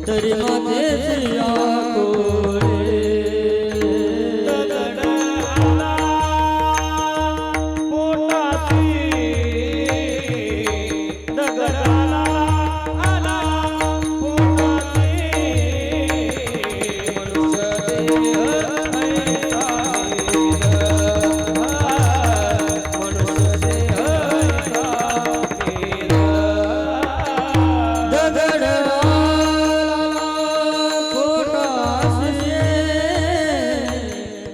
तरी मातेच या कोळे दगड आला पोटाशी दगड आला पोटाशी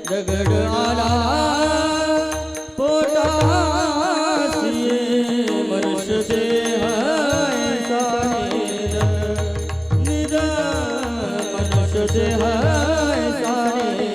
दगड आला पोटाशी मनुष्य देह सारे निद मनुष्य देह सारे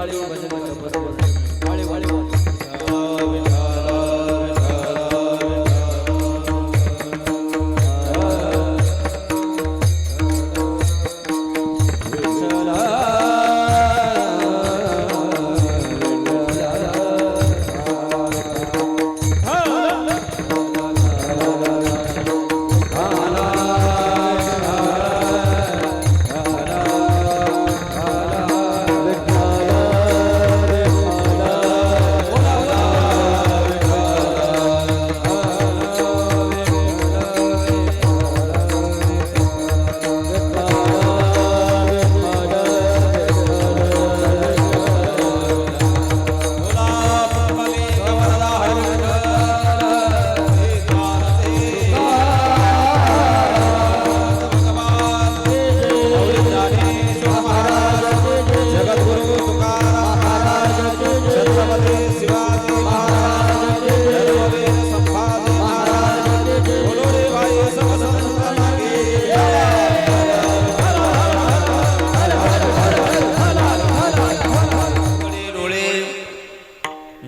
वाळी भजन कर बस बस वाळी वाळी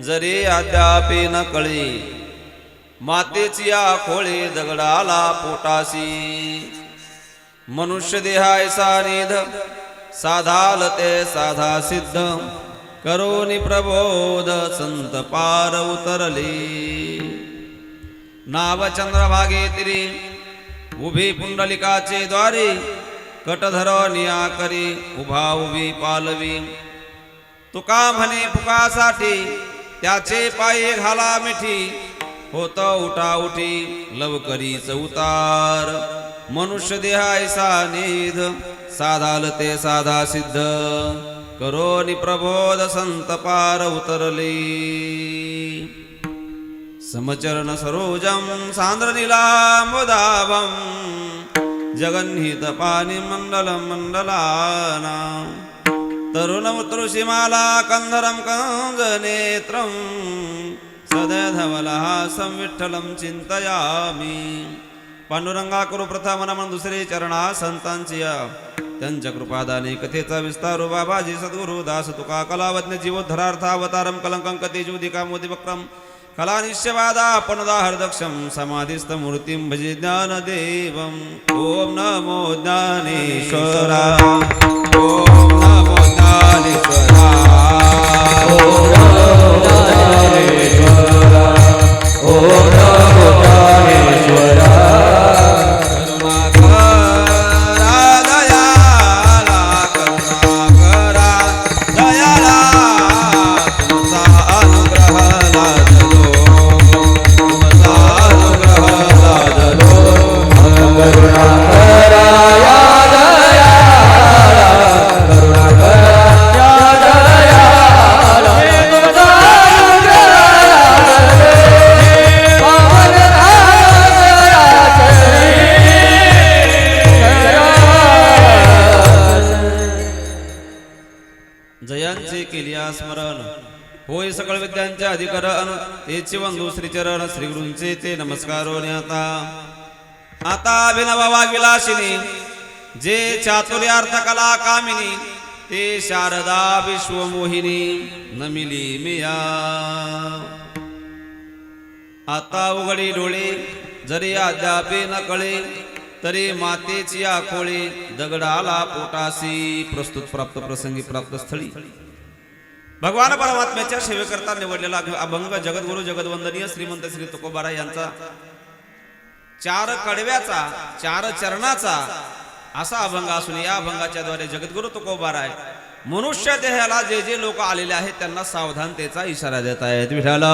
जरी अद्यापि न कळे मातेची आखोळे दगडाला पोटासी मनुष्य देहायसा निध साधाल ते साधा सिद्ध करोनी प्रबोध संत पार उतरले नाव चंद्रभागे तिरी उभी पुंडलिकाचे द्वारे कटधर निया करी उभा उभी पालवी तुका म्हणे फुकासाठी त्याचे पायी घाला मिठी होत उठा उठी लवकरी चौतार मनुष्य देहायसा निध साधाल ते साधा सिद्ध करोनी प्रबोध संत पार उतरले समचरण सरोजम सांद्र नीलांबुदाभं जगन्निहित पाणी मंडलम मंडलाना तरुणम तुळशीमाला कंधरम कंजनेत्रम सदधवलहासं विठ्ठलं चिंतयामि पांडुरंगा करू प्रथम नमन दुसरे चरणा संतांची त्यांच्या कृपादाने कथेचा विस्तार बाबाजी सद्गुरु दास तुका कलावज्ञ जीवोद्धरार्थावतारम कलंकं कथेजुदिका मोदिवक्रम कला निश्चवादा पणदाहरदक्षम समाधिस्थ मूर्तिं भजे ज्ञानदेवं ओम नमो ज्ञानेश्वरा ओम नमो ज्ञानेश्वरा ओम नमो ज्ञानेश्वरा ओम नमो ज्ञानेश्वरा जयांचे केलिया स्मरण होय सकळ विद्यांचे अधिकरण तेचे वंदू श्रीचरण श्री गुरूंचे ते नमस्कारो आता आता अभिनव वाग्विलासिनी जे चातुर्यार्थ कला कामिनी ते शारदा विश्वमोहिनी नमिली मिया आता उघडी डोळे जरी अद्यापे न कळे तरी मातेची आखोळे दगडाला पोटासी प्रस्तुत प्राप्त प्रसंगी प्राप्त स्थळी भगवान परमात्म्याच्या सेवेकरता निवडलेला अभंग जगद्गुरु जगदवंदनीय श्रीमंत श्री तुकोबाराय यांचा 4 कडव्याचा 4 चरणाचा असा अभंग असून या अभंगाच्या द्वारे जगद्गुरु तुकोबाराय मनुष्य देहाला जे जे लोक आलेले आहेत त्यांना सावधानतेचा इशारा देत आहेत विठाला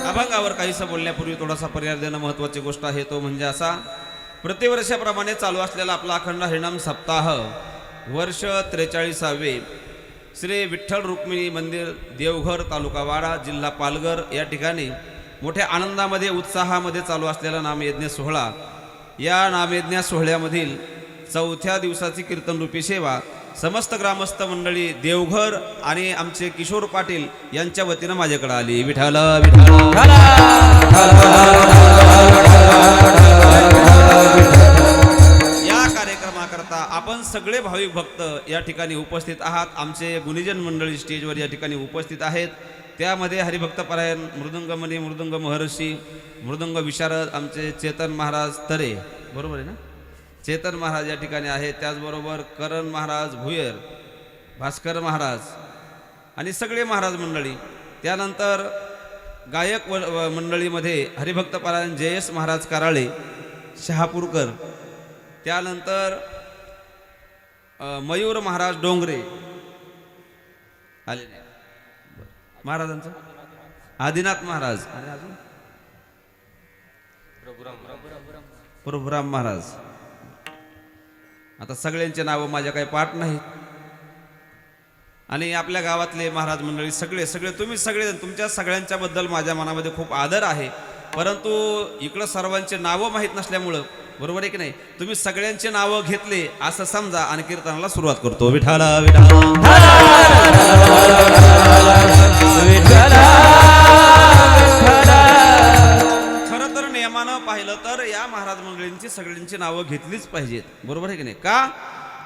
अभंगावर काहीसं बोलण्यापूर्वी थोडासा पर्याय देणं महत्वाची गोष्ट आहे तो म्हणजे असा प्रतिवर्षाप्रमाणे चालू असलेला आपला अखंड हरिनाम सप्ताह वर्ष 43वे श्री विठ्ठल रुक्मिणी मंदिर देवघर तालुका वाडा जिल्हा पालघर या ठिकाणी मोठ्या आनंदामध्ये उत्साहामध्ये चालू असलेला नामयज्ञ सोहळा या नामयज्ञ सोहळ्यामधील 4थ्या दिवसाची कीर्तन रूपी सेवा समस्त ग्रामस्थ मंडळी देवघर आणि आमचे किशोर पाटील यांच्या वतीनं माझ्याकडे आली विठाल विठाल सगळे भाविक भक्त या ठिकाणी उपस्थित आहात. आमचे गुणीजन मंडळी स्टेजवर या ठिकाणी उपस्थित आहेत. त्यामध्ये हरिभक्तपरायण मृदुंगमणी मृदुंग महर्षी मृदुंग विशारद आमचे चेतन महाराज तरे, बरोबर आहे ना, चेतन महाराज या ठिकाणी आहेत. त्याचबरोबर करण महाराज भुयर, भास्कर महाराज आणि सगळे महाराज मंडळी. त्यानंतर गायक मंडळीमध्ये हरिभक्तपरायण जयेश महाराज कराळे शहापूरकर. त्यानंतर मयूर महाराज डोंगरे आले नाही महाराजांचं, आदिनाथ महाराज आणि अजून प्रभुराम महाराज. आता सगळ्यांचे नावं माझ्या काही पाठ नाहीत. आणि आपल्या गावातले महाराज मंडळी सगळे सगळे तुम्ही सगळे, तुमच्या सगळ्यांच्या बद्दल माझ्या मनामध्ये खूप आदर आहे. परंतु इकडं सर्वांचे नावं माहीत नसल्यामुळं, बरोबर आहे की नाही, तुम्ही सगळ्यांचे नावं घेतले असं समजा आणि कीर्तनाला सुरुवात करतो. विठाला विठाला खरं तर नियमानं पाहिलं तर या महाराज मंडळींची सगळ्यांची नावं घेतलीच पाहिजेत, बरोबर आहे की नाही. का?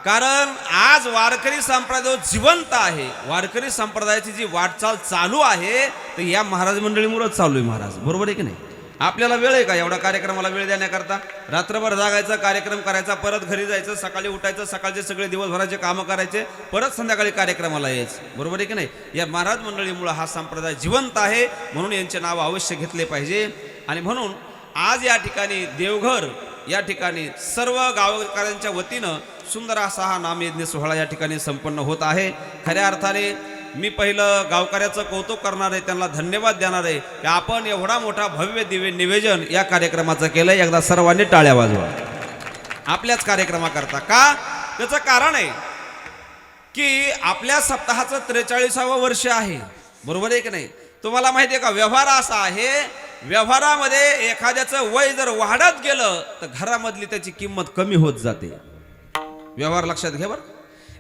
कारण आज वारकरी संप्रदाय जिवंत आहे. वारकरी संप्रदायाची जी वाटचाल चालू आहे तर या महाराज मंडळीमुळेच चालू आहे महाराज, बरोबर आहे की नाही. आपल्याला वेळ आहे का एवढा कार्यक्रमाला वेळ देण्याकरता? रात्रभर जागायचा, कार्यक्रम करायचा, परत घरी जायचं, सकाळी उठायचं, सकाळचे सगळे दिवसभराचे कामं करायचे, परत संध्याकाळी कार्यक्रमाला यायचं, बरोबर आहे की नाही. या महाराज मंडळीमुळे हा संप्रदाय जिवंत आहे, म्हणून यांचे नाव अवश्य घेतले पाहिजे. आणि म्हणून आज या ठिकाणी देवघर या ठिकाणी सर्व गावकऱ्यांच्या वतीनं सुंदर असा हा नामयज्ञ सोहळा या ठिकाणी संपन्न होत आहे. खऱ्या अर्थाने मी पहिलं गावकऱ्याचं कौतुक करणार आहे, त्यांना धन्यवाद देणार आहे की आपण एवढा मोठा भव्य दिव्य निवेदन या कार्यक्रमाचं केलं. एकदा सर्वांनी टाळ्या वाजवा आपल्याच कार्यक्रमाकरता. का? त्याचं कारण आहे की आपल्या सप्ताहाचं 43वे वर्ष आहे, बरोबर आहे की नाही. तुम्हाला माहिती आहे का, व्यवहार असा आहे, व्यवहारामध्ये एखाद्याचं वय जर वाढत गेलं तर घरामधली त्याची किंमत कमी होत जाते. व्यवहार लक्षात घ्या बरं.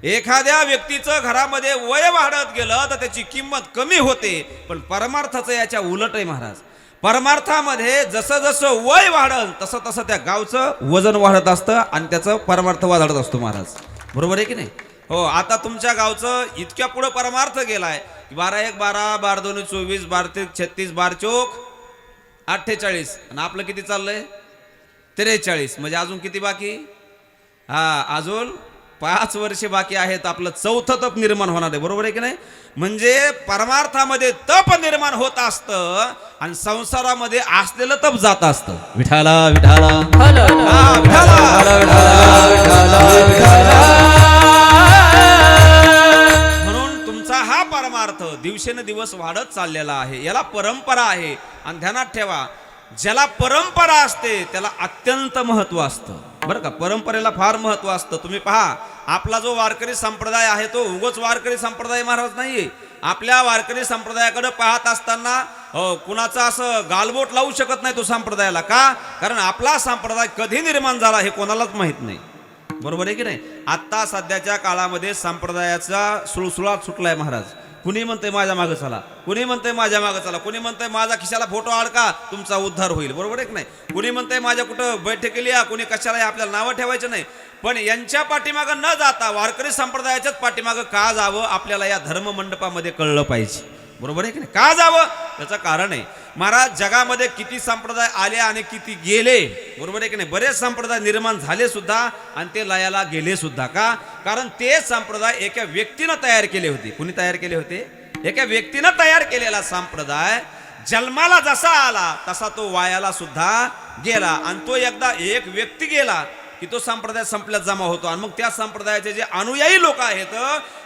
एखाद्या व्यक्तीचं घरामध्ये वय वाढत गेलं तर त्याची किंमत कमी होते. पण परमार्थाचं याच्या उलट आहे महाराज. परमार्थामध्ये जसं जसं वय वाढल तसं तसं त्या गावचं वजन वाढत असतं आणि त्याचं परमार्थ वाढत असतो महाराज, बरोबर आहे की नाही. हो, आता तुमच्या गावचं इतक्या पुढं परमार्थ गेलाय 12 1 12 12 2 24 12 3 36 12 चोक 48 आणि आपलं किती चाललंय 43. म्हणजे अजून किती बाकी? हा, अजून 5 वर्षे बाकी आहेत. आपलं 4थं तप निर्माण होणार आहे, बरोबर आहे की नाही. म्हणजे परमार्थामध्ये तप निर्माण होत असतं आणि संसारामध्ये असलेलं तप जात असतं. विठाला विठाला म्हणून तुमचा हा परमार्थ दिवसेंदिवस वाढत चाललेला आहे. याला परंपरा आहे. आणि ध्यानात ठेवा, ज्याला परंपरा असते त्याला अत्यंत महत्व असतं, बरं का. परंपरेला फार महत्व असतं. तुम्ही पहा, आपला जो वारकरी संप्रदाय आहे तो उगाच वारकरी संप्रदाय महाराज नाहीये. आपल्या वारकरी संप्रदायाकडे पाहत असताना कुणाचं असं गालबोट लावू शकत नाही तो संप्रदायाला. का? कारण आपला संप्रदाय कधी निर्माण झाला हे कोणालाच माहित नाही, बरोबर आहे की नाही. आता सध्याच्या काळामध्ये संप्रदायाचा सुळसुळाट सुटलाय महाराज. कुणी म्हणतंय माझ्या मागं चला, कुणी म्हणतंय माझ्या मागं चला, कुणी म्हणतंय माझा खिशाला फोटो अडका तुमचा उद्धार होईल, बरोबर आहे की नाही. कुणी म्हणतंय माझ्या कुठं बैठकीला या, कुणी कशाला, आपल्याला नावं ठेवायचं नाही. पण यांच्या पाठीमागं न जाता वारकरी संप्रदायाच्याच पाठीमागं का जावं आपल्याला या धर्म मंडपामध्ये कळलं पाहिजे, बरोबर आहे की नाही. का जावं त्याचं कारण आहे. महाराज, जगामध्ये किती संप्रदाय आले आणि किती गेले, बरोबर आहे की नाही. बरेच संप्रदाय निर्माण झाले सुद्धा आणि ते लयाला गेले सुद्धा. का? कारण ते संप्रदाय एका व्यक्तीनं तयार केले होते. कुणी तयार केले होते? एका व्यक्तीनं तयार केलेला संप्रदाय जन्माला जसा आला तसा तो वायाला सुद्धा गेला. आणि तो एकदा एक व्यक्ती गेला की तो संप्रदाय संपल्यात जमा होतो. आणि मग त्या संप्रदायाचे जे अनुयायी लोक आहेत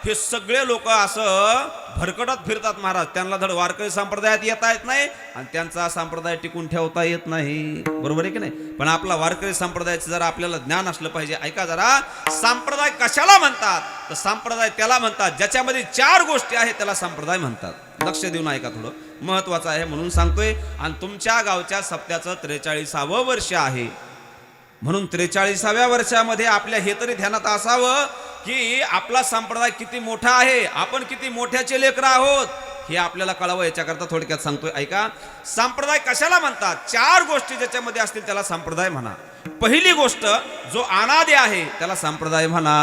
हे सगळे लोक असं भरकटत फिरतात महाराज. त्यांना धड वारकरी संप्रदायात येता येत नाही आणि त्यांचा संप्रदाय टिकून ठेवता येत नाही, बरोबर आहे की नाही. पण आपला वारकरी संप्रदायाचं जरा आपल्याला ज्ञान असलं पाहिजे. ऐका जरा, संप्रदाय कशाला म्हणतात? तर संप्रदाय त्याला म्हणतात ज्याच्यामध्ये 4 गोष्टी आहेत, त्याला संप्रदाय म्हणतात. लक्ष देऊन ऐका, थोडं महत्वाचं आहे म्हणून सांगतोय. आणि तुमच्या गावच्या सप्त्याचं 43वे वर्ष आहे. म्हणून 43व्या वर्षामध्ये आपल्या हे तरी ध्यानात असावं की आपला संप्रदाय किती मोठा आहे, आपण किती मोठ्याचे लेकरं आहोत हे आपल्याला कळावं याच्याकरता थोडक्यात सांगतोय ऐका. संप्रदाय कशाला म्हणतात? 4 गोष्टी ज्याच्यामध्ये असतील त्याला संप्रदाय म्हणा. पहिली गोष्ट, जो अनादी आहे त्याला संप्रदाय म्हणा.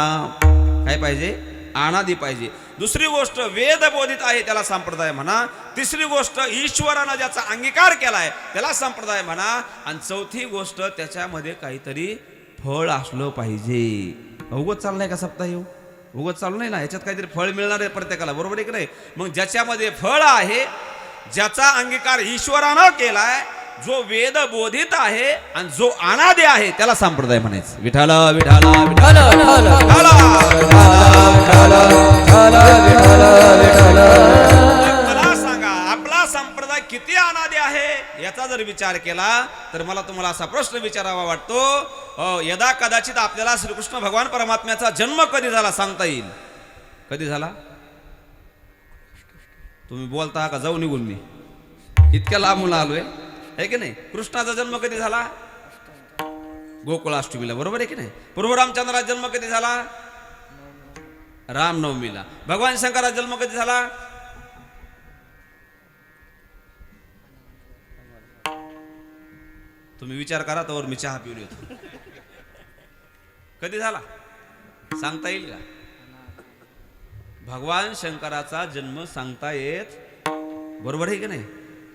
काय पाहिजे? अनादी पाहिजे. दुसरी गोष्ट, वेद बोधित आहे त्याला संप्रदाय म्हणा. तिसरी गोष्ट, ईश्वरानं ज्याचा अंगीकार केलाय त्याला संप्रदाय म्हणा. आणि चौथी गोष्ट, त्याच्यामध्ये काहीतरी फळ असलं पाहिजे. उगत चाललंय का सप्ताह येऊ? उगत चालू नाही ना, याच्यात काहीतरी फळ मिळणार आहे प्रत्येकाला, बरोबर आहे की नाही? मग ज्याच्यामध्ये फळ आहे, ज्याचा अंगीकार ईश्वरानं केलाय, जो वेद बोधित आहे आणि जो अनादी आहे त्याला संप्रदाय म्हणायचं. विठाला विठाला विठाला मला सांगा, आपला संप्रदाय किती अनादी आहे याचा जर विचार केला तर मला तुम्हाला असा प्रश्न विचारावा वाटतो. यदा कदाचित आपल्याला श्रीकृष्ण भगवान परमात्म्याचा जन्म कधी झाला सांगता येईल? कधी झाला? तुम्ही बोलता का जाऊ निघून? मी इतक्या लांबून आलोय, आहे की नाही? कृष्णाचा जन्म कधी झाला? गोकुळाष्टमीला, बरोबर आहे की नाही? पूर्व रामचंद्राचा जन्म कधी झाला? रामनवमीला. भगवान शंकराचा जन्म कधी झाला? तुम्ही विचार करा, तर मी चहा पिऊन येतो. कधी झाला सांगता येईल का? भगवान शंकराचा जन्म सांगता येत, बरोबर आहे की नाही?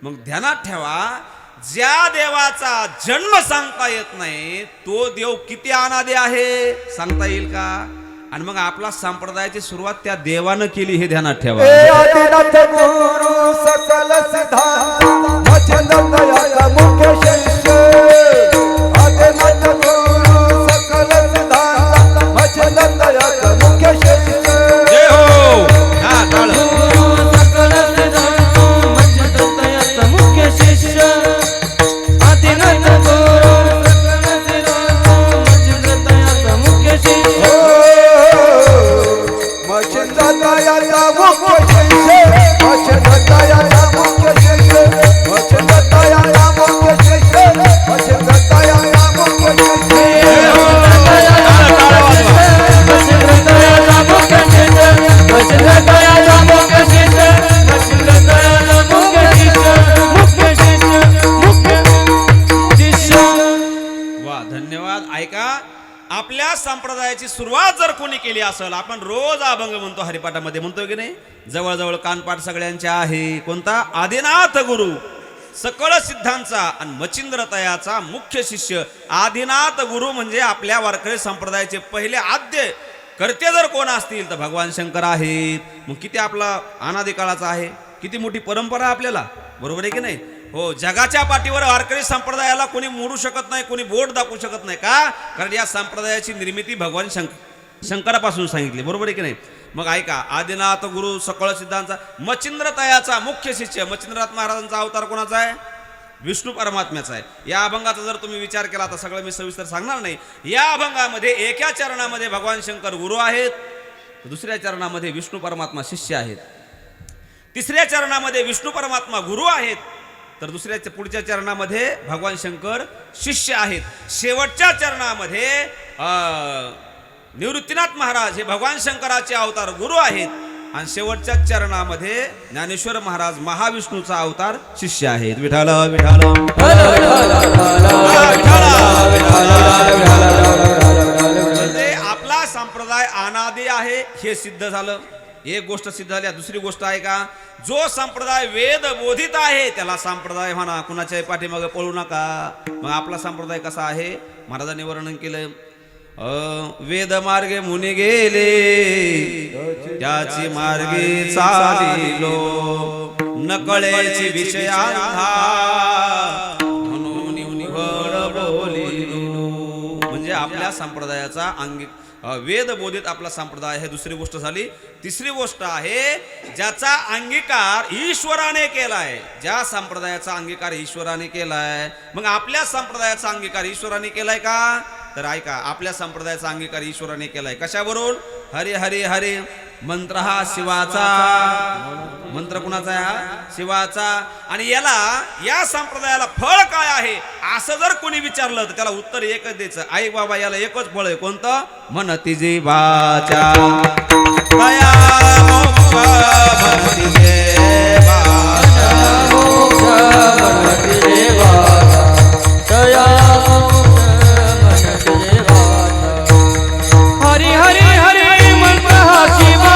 मग ध्यानात ठेवा, ज्या देवाचा जन्म सांगता येत नाही तो देव किती अनादी आहे सांगता येईल का? आणि मग आपला संप्रदायाची सुरुवात त्या देवानं केली हे ध्यानात ठेवा. आदिनाथ गुरु सकल सिद्धांत भजनंदयाचा मुख्य शिष्य. आदिनाथ गुरु सकल सिद्धांत भजनंदयाचा मुख्य शिष्य. जय हो. हा टाळ. आपल्या संप्रदायाची सुरुवात जर कोणी केली असेल, आपण रोज अभंग म्हणतो, हरिपाठामध्ये म्हणतो की नाही, जवळजवळ कानपाठ सगळ्यांच्या आहे. कोणता? आदिनाथ गुरु सकळ सिद्धांचा आणि मच्छिंद्र तयाचा मुख्य शिष्य. आदिनाथ गुरु म्हणजे आपल्या वारकरी संप्रदायाचे पहिले आद्य कर्ते जर कोण असतील तर भगवान शंकर आहेत. मग किती आपला अनादी काळाचा आहे, किती मोठी परंपरा आपल्याला, बरोबर आहे की नाही? हो, जगाच्या पाठीवर वारकरी संप्रदायाला कोणी मोडू शकत नाही, कोणी बोट दाखवू शकत नाही. का? कारण या संप्रदायाची निर्मिती भगवान शंकरापासून सांगितली, बरोबर आहे की नाही? मग ऐका, आदिनाथ गुरु सकळ सिद्धांचा मच्छिंद्र तयाचा मुख्य शिष्य. मच्छिंद्रनाथ महाराजांचा अवतार कोणाचा आहे? विष्णू परमात्म्याचा आहे. या अभंगाचा जर तुम्ही विचार केला तर सगळं मी सविस्तर सांगणार नाही. या अभंगामध्ये एका चरणामध्ये भगवान शंकर गुरु आहेत, दुसऱ्या चरणामध्ये विष्णू परमात्मा शिष्य आहेत. तिसऱ्या चरणामध्ये विष्णू परमात्मा गुरु आहेत, तर दुसऱ्या पुढच्या चरणामध्ये भगवान शंकर शिष्य आहेत. शेवटच्या चरणामध्ये निवृत्तीनाथ महाराज हे भगवान शंकराचे अवतार गुरु आहेत. आणि शेवटच्या चरणामध्ये ज्ञानेश्वर महाराज महाविष्णूचा अवतार शिष्य आहेत. विठाल विठाल. म्हणजे आपला संप्रदाय अनादी आहे हे सिद्ध झालं. एक गोष्ट सिद्ध झाली. दुसरी गोष्ट आहे का, जो संप्रदाय वेद बोधित आहे त्याला संप्रदाय म्हणा. कुणाच्याही पाठीमागे पळू नका. मग आपला संप्रदाय कसा आहे? महाराजांनी वर्णन केलं, वेद मार्गे मुनी गेले त्याची मार्गे चालिलो, नकळेची विषयांधा म्हणून निवड बोलिलो. म्हणजे आपल्या संप्रदायाचा वेद बोधित आपला संप्रदाय आहे. दुसरी गोष्ट झाली. तिसरी गोष्ट आहे, ज्याचा अंगीकार ईश्वराने केलाय. ज्या संप्रदायाचा अंगीकार ईश्वराने केलाय. मग आपल्या संप्रदायाचा अंगीकार ईश्वराने केलाय का? तर ऐका, आपल्या संप्रदायाचा अंगीकार ईश्वराने केलाय. कशावरून? हरे हरे हरे मंत्र हा शिवाचा. मंत्र कुणाचा आहे? हा शिवाचा. आणि या संप्रदायाला फळ काय आहे असं जर कोणी विचारलं तर त्याला उत्तर एकच द्यायचं, आई बाबा याला एकच फळ आहे. कोणतं? म्हणती जीवाच्या दया मोक्ष म्हणती देवा. म्हणती देवाचा दया मोक्ष म्हणती देवाचा हरी हरी हरी मंत्र हा शिवा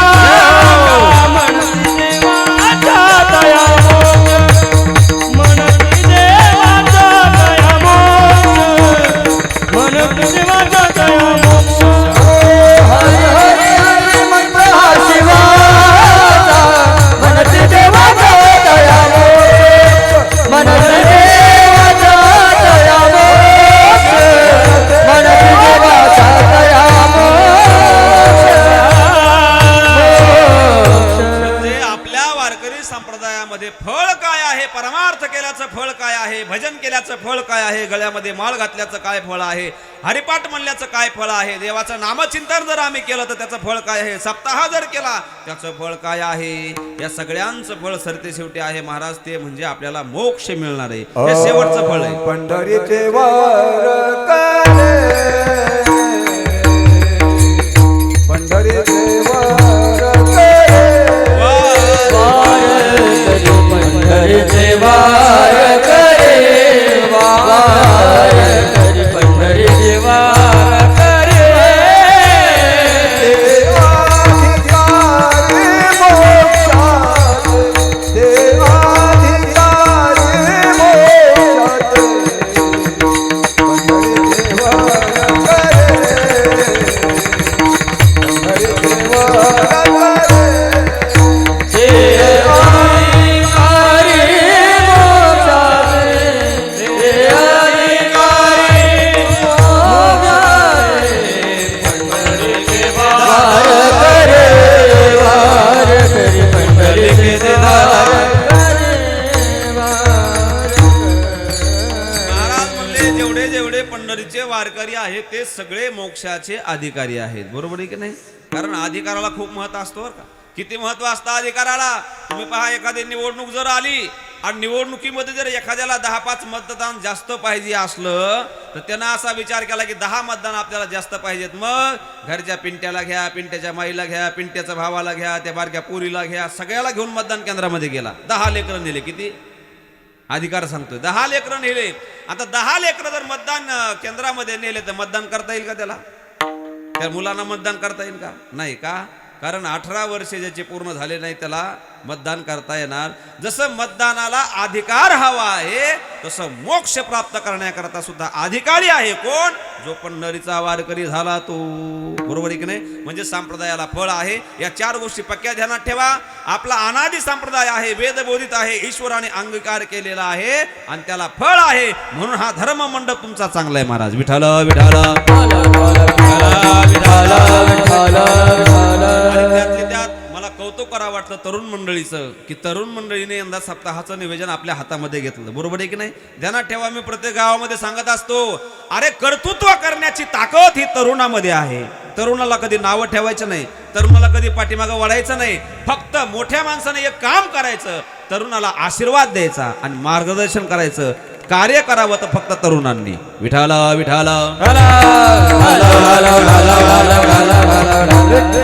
म्हणती देवाचा दया मोक्ष म्हणती देवाचा दया मोक्ष म्हणती देवाचा दया मोक्ष हरी हरी हरी मंत्र हा शिवा म्हणती देवाचा दया मोक्ष म्हणती देवाचा दया मोक्ष म्हणती देवाचा दया म्हणजे आपल्या वारकरी संप्रदायामध्ये फळ काय आहे, परमार्थ केल्याचं फळ काय आहे, भजन केल्याचं फळ काय आहे, गळ्यामध्ये माळ घातल्याचं काय फळ आहे, हरिपाठ म्हणल्याचं काय फळ आहे, देवाचं नामचिंतन जर आम्ही केलं तर त्याचं फळ काय आहे, सप्ताह जर केला त्याचं फळ काय आहे, या सगळ्यांचं फळ सरते शेवटी आहे महाराज ते म्हणजे आपल्याला मोक्ष मिळणार आहे. हे शेवटचं फळ आहे. पंढरीचे वारकरी पंढरीचे वारकरी पंढरीचे वार करे वार करी पंढरीचे वार करे पंढरीचे वारकरी आहेत ते सगळे मोक्षाचे अधिकारी आहेत. बरोबर आहे की नाही? कारण अधिकाराला खूप महत्व असतो बरं का. किती महत्व असतं अधिकाराला. तुम्ही पहा एखादी निवडणूक जर आली आणि निवडणुकीमध्ये जर एखाद्याला 10-5 मतदान जास्त पाहिजे असलं तर त्यानं असा विचार केला की 10 मतदान आपल्याला जास्त पाहिजेत, मग घरच्या पिंट्याला घ्या, पिंट्याच्या माईला घ्या, पिंट्याच्या भावाला घ्या, त्या बारक्या पोरीला घ्या, सगळ्याला घेऊन मतदान केंद्रामध्ये गेला. 10 लेकरं नेले. किती अधिकार सांगतोय? 10 लेकरं नेले. आता 10 लेकरं जर मतदान केंद्रामध्ये नेले तर मतदान करता येईल का त्याला? त्या मुलांना मतदान करता येईल का? नाही. का? कारण 18 वर्षे ज्याचे पूर्ण झाले नाही त्याला मतदान करता येणार. जसं मतदानाला अधिकार हवा आहे तसं मोक्ष प्राप्त करण्याकरता सुद्धा अधिकारी आहे कोण? जो पंढरीचा वारकरी झाला तो. बरोबर आहे की नाही? म्हणजे संप्रदायाला फळ आहे. या 4 गोष्टी पक्क्या ध्यानात ठेवा. आपला अनादी संप्रदाय आहे, वेदबोधित आहे, ईश्वराने अंगीकार केलेला आहे आणि त्याला फळ आहे. म्हणून हा धर्म मंडप तुमचा चांगला आहे महाराज. विठ्ठल विठ्ठल त्यात मला कौतुक करावं वाटतं तरुण मंडळीचं की तरुण मंडळीने यंदा सप्ताहाचं नियोजन आपल्या हातामध्ये घेतलं. बरोबर आहे की नाही? ध्यानात ठेवा. मी प्रत्येक गावामध्ये सांगत असतो, अरे कर्तृत्व करण्याची ताकद ही तरुणामध्ये आहे. तरुणाला कधी नावं ठेवायचं नाही, तरुणाला कधी पाठीमागं वळायचं नाही. फक्त मोठ्या माणसाने एक काम करायचं, तरुणाला आशीर्वाद द्यायचा आणि मार्गदर्शन करायचं. कार्य करावं तर फक्त तरुणांनी. विठाल विठाल.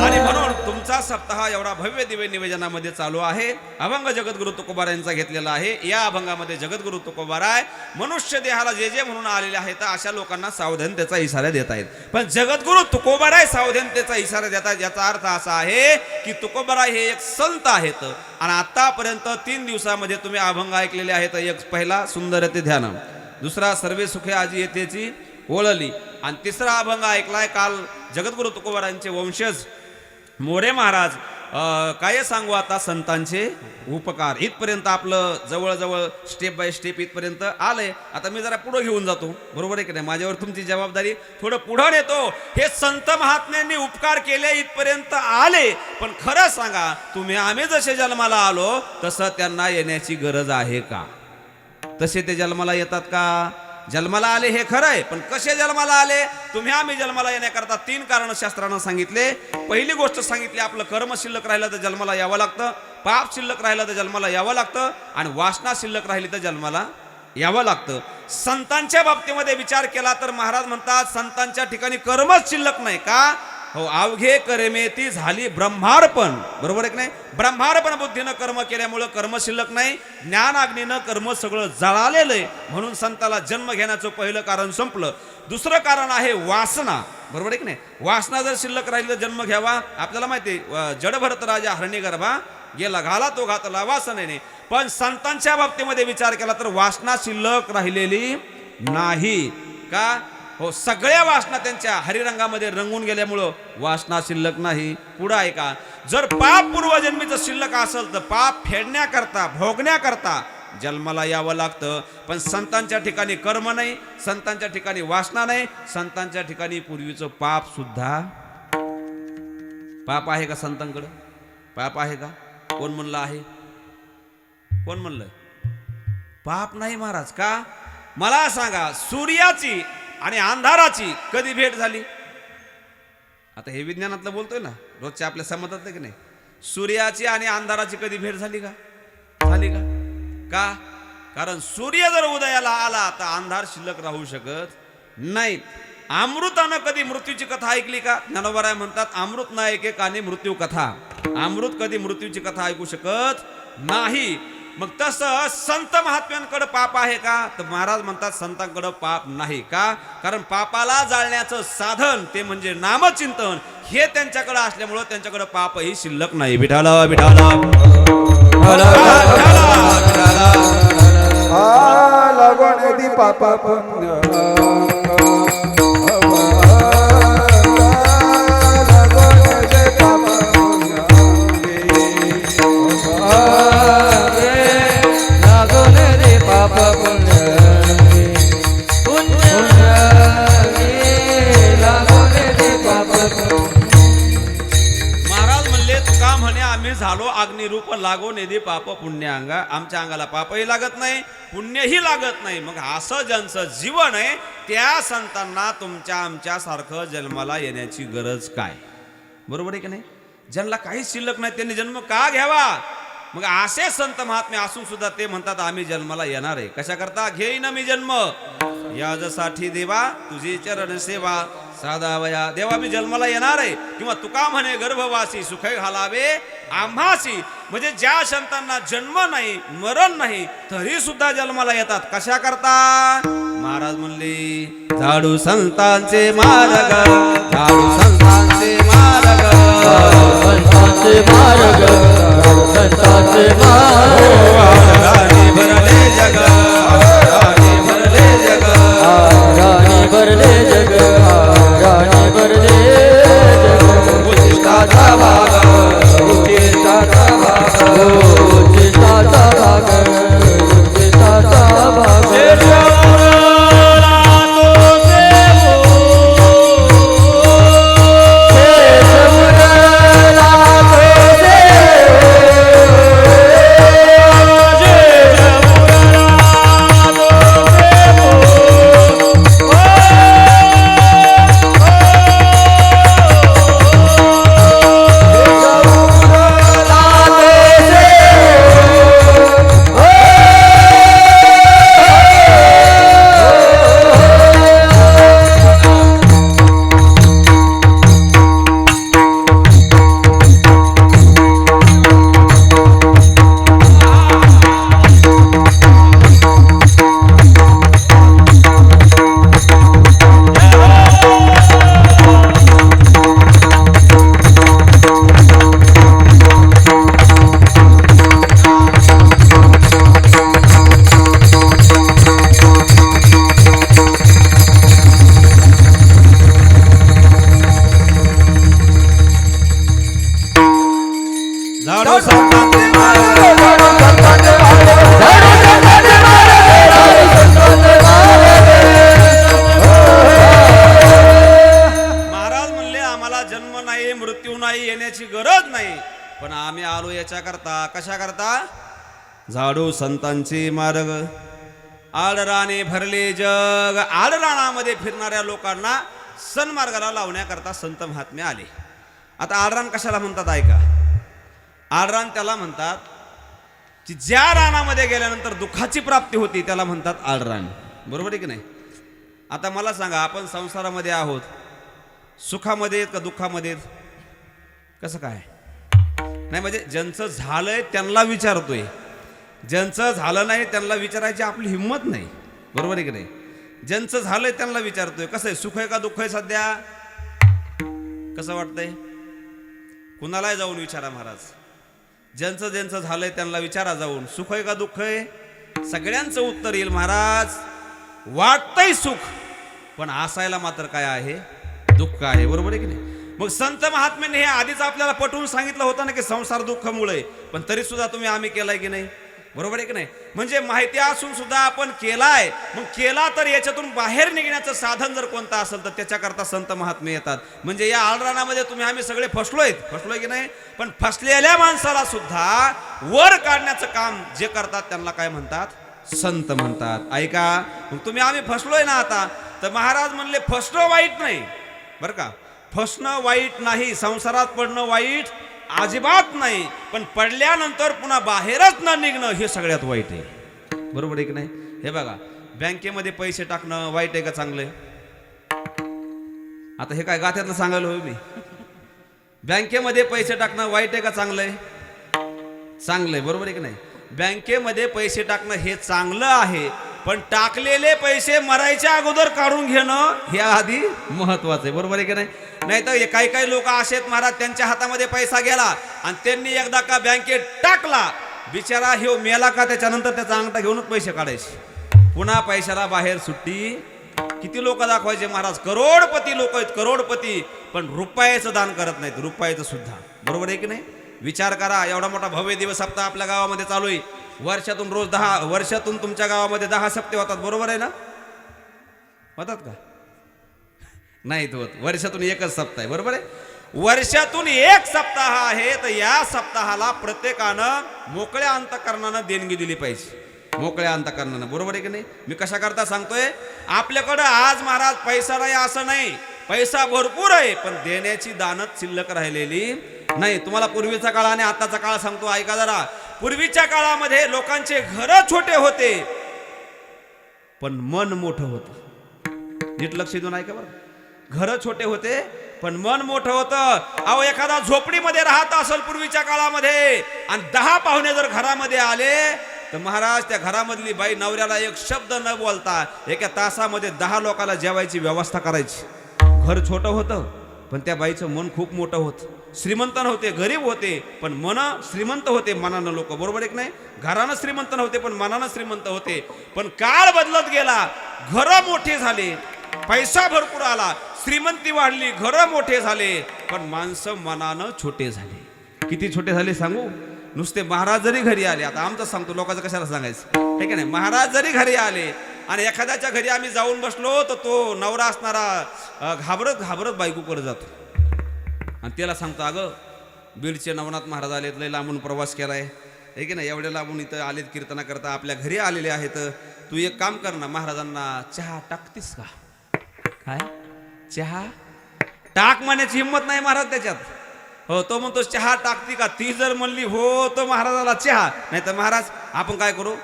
आणि म्हणून तुमचा सप्ताह एवढा भव्य दिव्य निवेदनामध्ये चालू आहे. अभंग जगद्गुरु तुकोबारायांचा घेतलेला आहे. या अभंगामध्ये जगद्गुरु तुकोबाराय मनुष्य देहाला जे जे म्हणून आलेले आहेत अशा लोकांना सावधानतेचा इशारा देत आहेत. पण जगद्गुरु तुकोबाराय सावधानतेचा इशारा देतात. याचा अर्थ असा आहे की तुकोबाराय हे एक संत आहेत आणि आतापर्यंत 3 दिवसामध्ये तुम्ही अभंग ऐकलेले आहेत. एक पहिला सुंदर ते ध्यान, दुसरा सर्वे सुखे आजी येतेची ओळली आणि तिसरा अभंग ऐकलाय काल जगद्गुरु तुकोबारायांचे वंशज मोरे महाराज. काय सांगू आता संतांचे उपकार. इथपर्यंत आपलं जवळजवळ स्टेप बाय स्टेप इथपर्यंत आलंय. आता मी जरा पुढं घेऊन जातो. बरोबर आहे की नाही? माझ्यावर तुमची जबाबदारी. थोडं पुढं नेतो. हे संत महात्म्यांनी उपकार केले इथपर्यंत आले, पण खरं सांगा तुम्ही आम्ही जसे जन्माला आलो तसं त्यांना येण्याची गरज आहे का? तसे ते जन्माला येतात का? जन्माला आले हे खरं आहे, पण कसे जन्माला आले? तुम्ही आम्ही जन्माला येण्याकरता 3 कारण शास्त्रानं सांगितले. पहिली गोष्ट सांगितली, आपलं कर्म शिल्लक राहिलं तर जन्माला यावं लागतं, पाप शिल्लक राहिलं तर जन्माला यावं लागतं आणि वासना शिल्लक राहिली तर जन्माला यावं लागतं. संतांच्या बाबतीमध्ये विचार केला तर महाराज म्हणतात संतांच्या ठिकाणी कर्मच शिल्लक नाही. का? हो अवघे कर्मे ती झाली ब्रह्मार्पण. बरोबर आहे की नाही? ब्रह्मार्पण बुद्धीनं कर्म केल्यामुळं कर्म शिल्लक नाही, ज्ञानाग्नीनं कर्म सगळं जळालेलं आहे. म्हणून संताला जन्म घेण्याचं पहिलं कारण संपलं. दुसरं कारण आहे वासना. बरोबर आहे की नाही? वासना जर शिल्लक राहिली तर जन्म घ्यावा. आपल्याला माहिती आहे जडभरत राजा हरणीगर्भा गेला घाला तो घातला वासनेने. पण संतांच्या बाबतीमध्ये विचार केला तर वासना शिल्लक राहिलेली नाही. का? हो सगळ्या वासना त्यांच्या हरिरंगामध्ये रंगून गेल्यामुळं वासना शिल्लक नाही. पुढं आहे का? जर पाप पूर्वजन्मीचं शिल्लक असेल तर पाप फेडण्याकरता भोगण्याकरता जन्माला यावं लागतं. पण संतांच्या ठिकाणी कर्म नाही, संतांच्या ठिकाणी वासना नाही, संतांच्या ठिकाणी पूर्वीचं पाप सुद्धा. पाप आहे का संतांकडं? पाप आहे का? कोण म्हणलं आहे? कोण म्हणलं? पाप नाही महाराज. का? मला सांगा सूर्याची आणि अंधाराची कधी भेट झाली? आता हे विज्ञानातलं बोलतोय ना, रोजच्या आपल्या समजत की नाही? सूर्याची आणि अंधाराची कधी भेट झाली का? झाली का? का? कारण सूर्य जर उदयाला आला तर अंधार शिल्लक राहू शकत नाही. अमृतानं कधी मृत्यूची कथा ऐकली का? ज्ञानोबराय म्हणतात अमृत न ऐकेकाने मृत्यू कथा. अमृत कधी मृत्यूची कथा ऐकू शकत नाही. मग तसं संत महात्म्यांकडे पाप आहे का? तर महाराज म्हणतात संतांकडे पाप नाही. का? कारण पापाला जाळण्याचं साधन ते म्हणजे नामचिंतन हे त्यांच्याकडे असल्यामुळं त्यांच्याकडे पापही शिल्लक नाही. विठाला विठाला लागण दी पापा पुण्य झालो अग्निरूप लागो निधी पाप पुण्य अंगा. आमच्या अंगाला पापही लागत नाही, पुण्यही लागत नाही. मग असं ज्यांचं जीवन आहे त्या संतांना तुमच्या आमच्या सारखं जन्माला येण्याची गरज काय? बरोबर आहे की नाही? ज्यांना काही शिल्लक नाही त्यांनी जन्म का घ्यावा? मग असे संत महात्मे असून सुद्धा ते म्हणतात आम्ही जन्माला येणार आहे. कशा करता? घेईन मी जन्म यासाठी देवा तुझी चरण सेवा साधा वया. देवा मी जन्माला येणार आहे. किंवा तुका म्हणे गर्भवासी सुख घालावे आम्हासी. म्हणजे ज्या संतांना जन्म नाही मरण नाही तरी सुद्धा जन्माला येतात. कशा करता? महाराज म्हणले झाडू संतांचे मार्ग, झाडू संतांचे मार्ग, संतांचे मार्ग, संतांचे मार्ग. राणी भरले जग, राणी भरले जग, राणी भरले जग, राणी भरले जग. उच्चिष्टाचा भाग, उच्चिष्टाचा भाग, उच्चिष्टाचा भाग, उच्चिष्टाचा भाग. कशा करता? झाडू संतांचे मार्ग, आडराणे भरले जग. आडराणामध्ये फिरणाऱ्या लोकांना सन्मार्गाला लावण्याकरता संत महात्मे आले. आता आडरान कशाला म्हणतात ऐका. आडरान त्याला म्हणतात की ज्या रानामध्ये गेल्यानंतर दुःखाची प्राप्ती होती त्याला म्हणतात आडरान. बरोबर आहे की नाही? आता मला सांगा आपण संसारामध्ये आहोत सुखामध्ये आहेत का दुःखामध्ये आहेत? कसं काय? नाही म्हणजे ज्यांचं झालंय त्यांना विचारतोय, ज्यांचं झालं नाही त्यांना विचारायची आपली हिंमत नाही. बरोबर आहे की नाही? ज्यांचं झालंय त्यांना विचारतोय. कसं आहे, सुख आहे का दुःख आहे सध्या? कसं वाटतंय? कुणालाही जाऊन विचारा महाराज. ज्यांचं ज्यांचं झालंय त्यांना विचारा जाऊन, सुख आहे का दुःख आहे? सगळ्यांचं उत्तर येईल महाराज. वाटतंय सुख, पण असायला मात्र काय आहे? दुःख आहे. बरोबर आहे की नाही? मग संत महात्म्यांनी हे आधीच आपल्याला पटवून सांगितलं होतं ना की संसार दुःखामुळे, पण तरी सुद्धा तुम्ही आम्ही केलाय की नाही? बरोबर आहे की नाही? म्हणजे माहिती असून सुद्धा आपण केलाय. मग केला तर याच्यातून बाहेर निघण्याचं साधन जर कोणतं असेल तर त्याच्याकरता संत महात्मे येतात. म्हणजे या आळरानामध्ये तुम्ही आम्ही सगळे फसलोय की नाही? पण फसलेल्या माणसाला सुद्धा वर काढण्याचं काम जे करतात त्यांना काय म्हणतात? संत म्हणतात. ऐका, मग तुम्ही आम्ही फसलोय ना आता, तर महाराज म्हणले फसणं वाईट नाही बरं का, फसणं वाईट नाही, संसारात पडणं वाईट अजिबात नाही, पण पडल्यानंतर पुन्हा बाहेरच न निघणं हे सगळ्यात वाईट आहे. बरोबर आहे की नाही? हे बघा, बँकेमध्ये पैसे टाकणं वाईट आहे का चांगलं आहे? आता हे काय गाथ्यातलं सांगायला होय मी? बँकेमध्ये पैसे टाकणं वाईट आहे का चांगलं आहे? चांगलं आहे. बरोबर आहे की नाही? बँकेमध्ये पैसे टाकणं हे चांगलं आहे, पण टाकलेले पैसे मरायच्या अगोदर काढून घेणं हे आधी महत्वाचं आहे. बरोबर आहे की नाही? नाही तर काही काही लोक असे आहेत महाराज, त्यांच्या हातामध्ये पैसा गेला आणि त्यांनी एकदा का बँकेत टाकला, बिचारा ह्यो मेला का त्याच्यानंतर त्याचा अंगठा घेऊनच पैसे काढायचे, पुन्हा पैशाला बाहेर सुट्टी. किती लोक दाखवायचे महाराज, करोडपती लोक आहेत, करोडपती, पण रुपयाचं दान करत नाहीत, रुपयाचं सुद्धा. बरोबर आहे की नाही? विचार करा, एवढा मोठा भव्य दिवस सप्ताह आपल्या गावामध्ये चालू आहे. वर्षातून रोज 10, वर्षातून तुमच्या गावामध्ये 10 सप्ते होतात. बरोबर आहे ना? होतात का? नाहीत होत. वर्षातून एकच सप्ताह आहे. बरोबर आहे? वर्षातून एक सप्ताह आहे, तर या सप्ताहाला प्रत्येकानं मोकळ्या अंतकरणानं देणगी दिली पाहिजे. मोकळ्या अंतकरणानं. बरोबर आहे की नाही? मी कशा करता सांगतोय, आपल्याकडं आज महाराज पैसा नाही असं नाही, पैसा भरपूर आहे, पण देण्याची दानत शिल्लक राहिलेली नाही. तुम्हाला पूर्वीचा काळ आणि आताचा काळ सांगतो, ऐका जरा. पूर्वीच्या काळामध्ये लोकांचे घर छोटे होते, पण मन मोठं होतं. नीट लक्ष देऊन ऐका बरं. घर छोटे होते पण मन मोठं होतं. अहो, एखादा झोपडीमध्ये राहत असेल पूर्वीच्या काळामध्ये आणि 10 पाहुणे जर घरामध्ये आले, तर महाराज त्या घरामधली बाई नवऱ्याला एक शब्द न बोलता एका तासामध्ये 10 लोकांना जेवायची व्यवस्था करायची. घर छोटं होतं, पण त्या बाईचं मन खूप मोठं होतं. श्रीमंत नव्हते, गरीब होते, पण मन श्रीमंत होते मनानं लोक. बरोबर आहे नाही? घरानं श्रीमंत नव्हते, पण मनानं श्रीमंत होते. पण काळ बदलत गेला, घरं मोठे झाले, पैसा भरपूर आला, श्रीमंती वाढली, घरं मोठे झाले, पण माणसं मनानं छोटे झाले. किती छोटे झाले सांगू? नुसते महाराज जरी घरी आले, आता आमचं सांगतो, लोकांचं कशाला सांगायचं, ठीक आहे नाही? महाराज जरी घरी आले आणि एखाद्याच्या घरी आम्ही जाऊन बसलो, तर तो नवरा असणारा घाबरत घाबरत बायकोकडे जातो आणि त्याला सांगतो, अगं बीडचे नवनाथ महाराज आलेत, लय लांबून प्रवास केलाय, हे की नाही, एवढ्या लांबून इथं आलेत कीर्तना करता, आपल्या घरी आलेले आहेत, तू एक काम कर ना, महाराजांना चहा टाकतीस का? काय चहा टाक म्हणायची हिंमत नाही महाराज त्याच्यात. हो, तो म्हणतो चहा टाकती का? ती जर म्हणली हो, तो महाराजाला चहा. नाही तर महाराज आपण काय करू,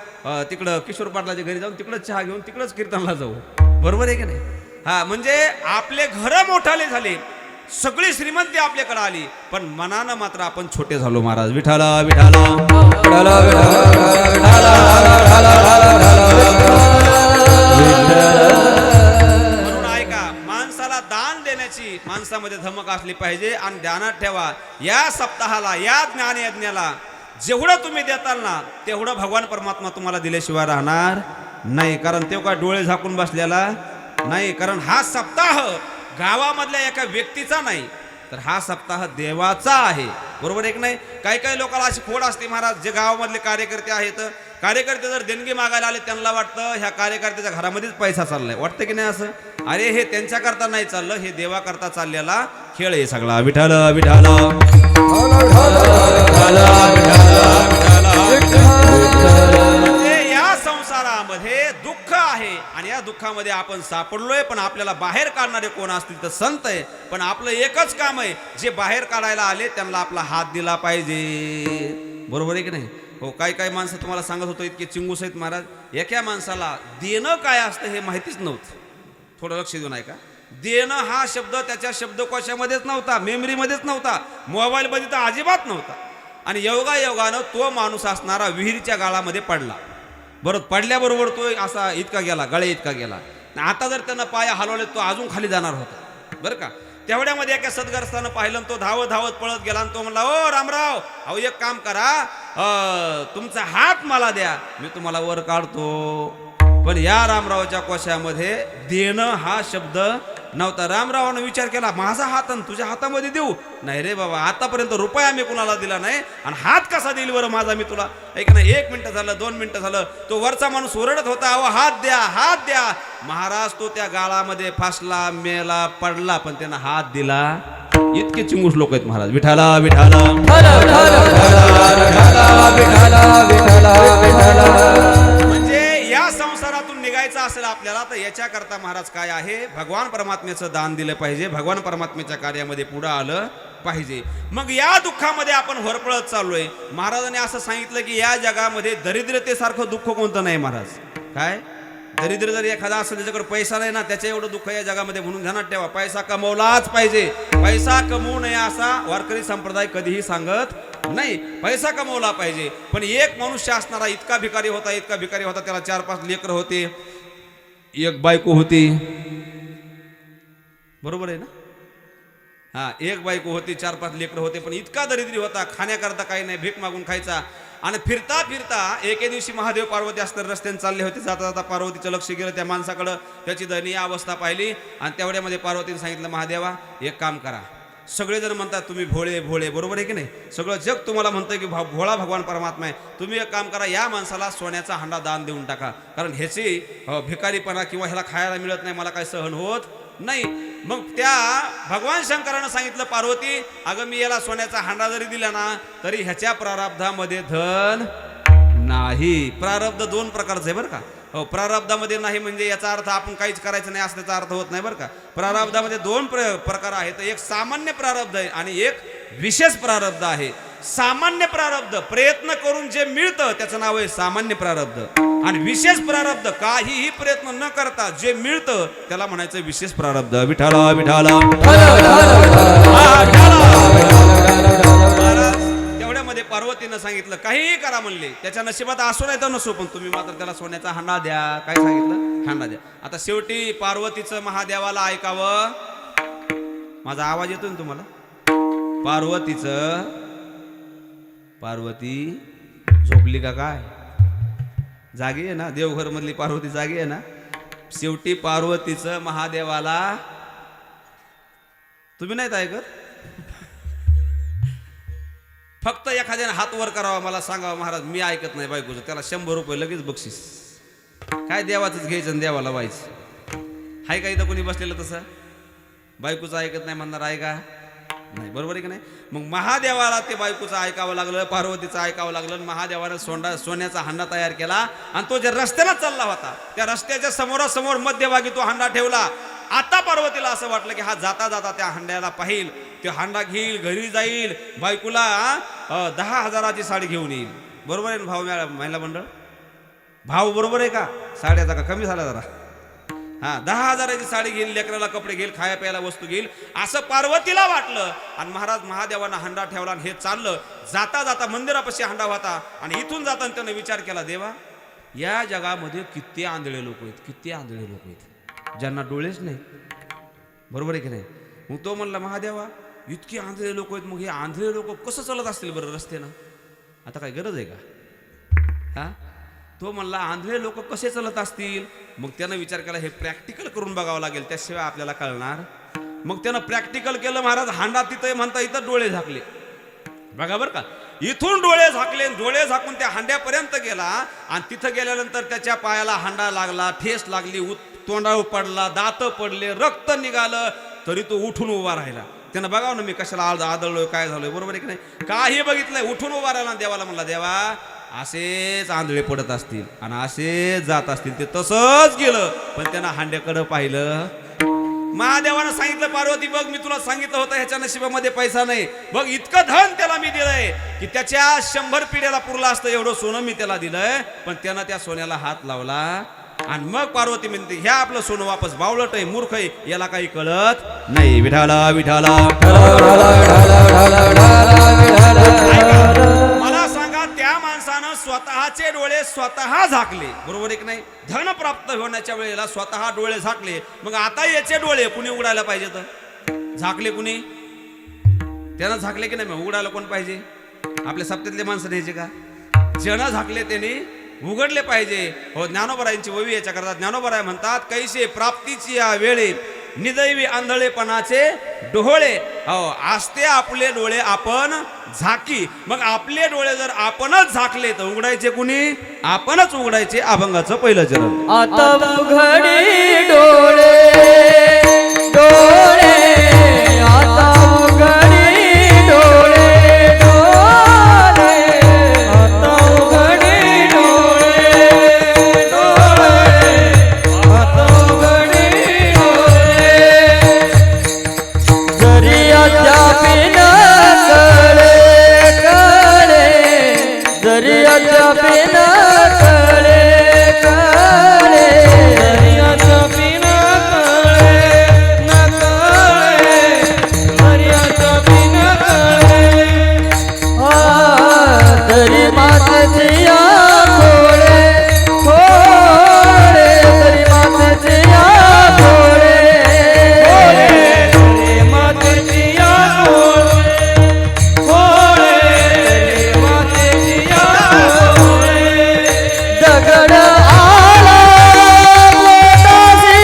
तिकडं किशोर पाटलाच्या घरी जाऊन तिकडंच चहा घेऊन तिकडंच कीर्तनला जाऊ. बरोबर आहे की नाही? हा, म्हणजे आपले घर मोठाले झाले, सगळी श्रीमंती आपल्याकडे आली, पण मनानं मात्र आपण छोटे झालो महाराज. विठाला विठाला म्हणून ऐका, माणसाला दान देण्याची माणसामध्ये धमक असली पाहिजे. आणि ध्यानात ठेवा, या सप्ताहाला, या ज्ञान यज्ञाला जेवढं तुम्ही देताल ना, तेवढं भगवान परमात्मा तुम्हाला दिल्याशिवाय राहणार नाही. कारण ते काय डोळे झाकून बसलेला नाही. कारण हा सप्ताह गावामधल्या एका व्यक्तीचा नाही, तर हा सप्ताह देवाचा आहे. बरोबर आहे की नाही? काही काही लोकांना अशी खोड असते महाराज, जे गावामधले कार्यकर्ते आहेत, कार्यकर्ते जर देणगी मागायला आले, त्यांना वाटतं ह्या कार्यकर्त्याच्या घरामध्येच पैसा चाललाय. वाटतं की नाही असं? अरे, हे त्यांच्याकरता नाही चाललं, हे देवाकरता चाललेला खेळ आहे सगळा. विठाल विठाल या संसारामध्ये दुःख आहे आणि या दुःखामध्ये आपण सापडलोय, पण आपल्याला बाहेर काढणारे कोण असतील तर संत आहे. पण आपलं एकच काम आहे, जे बाहेर काढायला आले त्यांना आपला हात दिला पाहिजे. बरोबर आहे की नाही? हो, काही काही माणसं तुम्हाला सांगत होतो, इतके चिंगूस आहेत महाराज, एका माणसाला देणं काय असतं हे माहितीच नव्हतं. थोडं लक्ष देऊन ऐका. देणं हा शब्द त्याच्या शब्दकोशामध्येच नव्हता, मेमरीमध्येच नव्हता, मोबाईलमध्ये तर अजिबात नव्हता. आणि योगायोगानं तो माणूस असणारा विहिरीच्या गाळामध्ये पडला. बरोबर पडल्याबरोबर तो असा इतका गेला, गळे इतका गेला. आता जर त्यानं पाय हलवले तो अजून खाली जाणार होता बरं का. तेवढ्यामध्ये एका सद्ग्रस्तानं पाहिलं, तो धावत धावत पळत गेला आणि तो म्हणला, ओ रामराव, अहो एक काम करा, तुमचा हात मला द्या, मी तुम्हाला वर काढतो. पण या रामरावच्या कोशामध्ये देणं हा शब्द नव्हता. रामरावानं विचार केला, माझा हात तुझ्या हातामध्ये देऊ? नाही रे बाबा, आतापर्यंत रुपया मी कुणाला दिला नाही, आणि हात कसा देईल बरं माझा मी तुला? ऐक ना, 1 मिनिट झालं, 2 मिनिटं झालं, तो वरचा माणूस ओरडत होता, अहो हात द्या, हात द्या. महाराज तो त्या गाळामध्ये फासला, मेला, पडला, पण त्यानं हात दिला. इतके चिंगूस लोक आहेत महाराज. विठाला विठाला म्हणजे या संसारातून निघायचं असेल आपल्याला, तर याच्याकरता महाराज काय आहे, भगवान परमात्म्याचं दान दिलं पाहिजे, भगवान परमात्म्याच्या कार्यामध्ये पुढे आलं पाहिजे. मग या दुःखामध्ये आपण होरपळत चाललोय. महाराजांनी असं सांगितलं की या जगामध्ये दरिद्रतेसारखं दुःख कोणतं नाही महाराज. काय दरिद्र जर एखादा असेल त्याच्याकडे पैसा नाही ना, त्याच्या एवढं दुःख या जगामध्ये, म्हणून ध्यानात ठेवा, पैसा कमवलाच पाहिजे. पैसा कमवू नये असा वारकरी संप्रदाय कधीही सांगत नाही. पैसा कमवला पाहिजे. पण एक मनुष्य असणारा इतका भिकारी होता, इतका भिकारी होता, त्याला 4-5 लेकरं होते, एक बायको होती. बरोबर आहे ना? हा, एक बायको होती, 4-5 लेकरं होते, पण इतका दरिद्री होता, खाण्याकरता काही नाही, भीक मागून खायचा. आणि फिरता फिरता एके दिवशी महादेव पार्वती असताना रस्त्याने चालले होते. जाता जाता पार्वतीचं लक्ष गेलं त्या माणसाकडं, त्याची दयनीय अवस्था पाहिली, आणि तेवढ्यामध्ये पार्वतीने सांगितलं, महादेवा एक काम करा, सगळेजण म्हणतात तुम्ही भोळे भोळे, बरोबर आहे की नाही? सगळं जग तुम्हाला म्हणतंय की भोळा भगवान परमात्मा आहे. तुम्ही एक काम करा, या माणसाला सोन्याचा हांडा दान देऊन टाका, कारण ह्याची भिकारीपणा किंवा ह्याला खायला मिळत नाही, मला काय सहन होत नाही. मग त्या भगवान शंकरानं सांगितलं, पार्वती अगं मी याला सोन्याचा हांडा जरी दिला ना, तरी ह्याच्या प्रारब्धामध्ये धन नाही. प्रारब्ध 2 प्रकारचं आहे बरं का. हो, प्रारब्धामध्ये नाही म्हणजे याचा अर्थ आपण काहीच करायचं नाही असल्याचा अर्थ होत नाही बरं का. प्रारब्धामध्ये 2 प्रकार आहेत. एक सामान्य प्रारब्ध आहे आणि एक विशेष प्रारब्ध आहे. सामान्य प्रारब्ध प्रयत्न करून जे मिळतं त्याचं नाव आहे सामान्य प्रारब्ध, आणि विशेष प्रारब्ध काहीही प्रयत्न न करता जे मिळतं त्याला म्हणायचं विशेष प्रारब्ध. विठाला विठाला तेवढ्यामध्ये पार्वतीनं सांगितलं, काहीही करा म्हणले, त्याच्या नशिबात असो नाही तर नसो, पण तुम्ही मात्र त्याला सोन्याचा हांडा द्या. काय सांगितलं? हांडा द्या. आता शेवटी पार्वतीचं महादेवाला ऐकावं. माझा आवाज येतो ना तुम्हाला? पार्वती झोपली का काय? जागी आहे ना? देवघर मधली पार्वती जागी आहे ना? शेवटी पार्वतीचं महादेवाला, तुम्ही नाहीत ऐकत? फक्त एखाद्याने हात वर करावा, मला सांगावं महाराज मी ऐकत नाही बायकोचं, त्याला 100 रुपये लगेच बक्षीस. काय देवाचंच घ्यायचं आणि देवाला व्हायचं. हाय का इथं कोणी बसलेलं तसं? बायकोचं ऐकत नाही म्हणणार आहे का? नाही, बरोबर आहे की नाही? मग महादेवाला ते बायकोचं ऐकावं लागलं, पार्वतीचं ऐकावं लागलं. महादेवानं सोन्याचा हांडा तयार केला, आणि तो जे रस्त्याला चालला होता त्या रस्त्याच्या समोरासमोर मध्यभागी तो हांडा ठेवला. आता पार्वतीला असं वाटलं की हा जाता जाता त्या हांड्याला पाहिल, तो हांडा घेईल, घरी जाईल, बायकोला 10,000ची साडी घेऊन येईल. बरोबर आहे ना भाऊ? महिला मंडळ भाऊ बरोबर आहे का? साड्याचा का कमी झाला जरा? हा, 10,000ची साडी घेईल, लेकराला कपडे घेईल, खाया प्यायला वस्तू घेईल, असं पार्वतीला वाटलं. आणि महाराज महादेवानं हांडा ठेवला, आणि हे चाललं. जाता जाता मंदिरापाशी हांडा होता, आणि इथून जाताना त्यानं विचार केला, देवा या जगामध्ये किती आंधळे लोक आहेत, किती आंधळे लोक आहेत, ज्यांना डोळेच नाही. बरोबर आहे की नाही? मग तो म्हणला, महादेवा इतकी आंधळे लोक आहेत, मग हे आंधळे लोक कसं चालत असतील बरं रस्त्यानं? आता काय गरज आहे का? हा, तो म्हणला आंधळे लोक कसे चालत असतील? मग त्यानं विचार केला, हे प्रॅक्टिकल करून बघावं लागेल, त्याशिवाय आपल्याला कळणार. मग त्यानं प्रॅक्टिकल केलं. महाराज हांडा तिथं म्हणता इथं डोळे झाकले, बघा बरं का, इथून डोळे झाकले, डोळे झाकून त्या हांड्यापर्यंत गेला, आणि तिथं गेल्यानंतर त्याच्या पायाला हांडा लागला, ठेस लागली, तोंडावर पडला, दात पडले, रक्त निघालं, तरी तो उठून उभा राहिला. त्यानं बघावं ना मी कशाला आदळलोय, काय झालोय, बरोबर आहे की नाही? काही बघितलंय, उठून उभा राहिला. देवाला म्हणला, देवा असेच आंधळे पडत असतील आणि असेच जात असतील. ते तसंच गेलं, पण त्यानं हांड्याकडं पाहिलं. महादेवानं सांगितलं, पार्वती बघ मी तुला सांगितलं होतं ह्याच्या नशिबामध्ये पैसा नाही, बघ इतकं धन त्याला मी दिलंय की त्याच्या 100 पिढ्याला पुरला असतं एवढं सोनं मी त्याला दिलंय, पण त्यानं त्या सोन्याला हात लावला आणि मग पार्वती म्हणते ह्या आपलं सोनं वापस बावळट आहे मूर्ख आहे याला काही कळत नाही विठाला विठाला मला सांगा त्या माणसानं स्वतःचे डोळे स्वतः झाकले बरोबर एक नाही धन प्राप्त होण्याच्या वेळेला स्वतः डोळे झाकले मग आता याचे डोळे कुणी उघडायला पाहिजे तर झाकले कुणी त्यानं झाकले की नाही उघडायला कोण पाहिजे आपल्या सप्त्यातले माणसं न्यायचे का ज्यानं झाकले त्याने उघडले पाहिजे हो ज्ञानोबरायांची ववी याच्या करतात ज्ञानोबराय म्हणतात कैसे प्राप्तीची या वेळी निदैवी आंधळेपणाचे डोळे हो असते आपले डोळे आपण झाकी मग आपले डोळे जर आपणच झाकले तर उघडायचे कुणी आपणच उघडायचे अभंगाचं पहिलं चरण आता उघडी डोळे डोळे आता उघडी डोळे डोळे आता उघडी डोळे डोळे आता उघडी डोळे जरी अद्यापि न कळे कळे जरी अद्यापि न कळे कळे जरी अद्यापि न कळे न कळे जरी अद्यापि न कळे तरी मातेची या खोळे खोळे तरी मातेची या खोळे खोळे मातेची या खोळे खोळे मातेची या खोळे दगड आला पोटाशी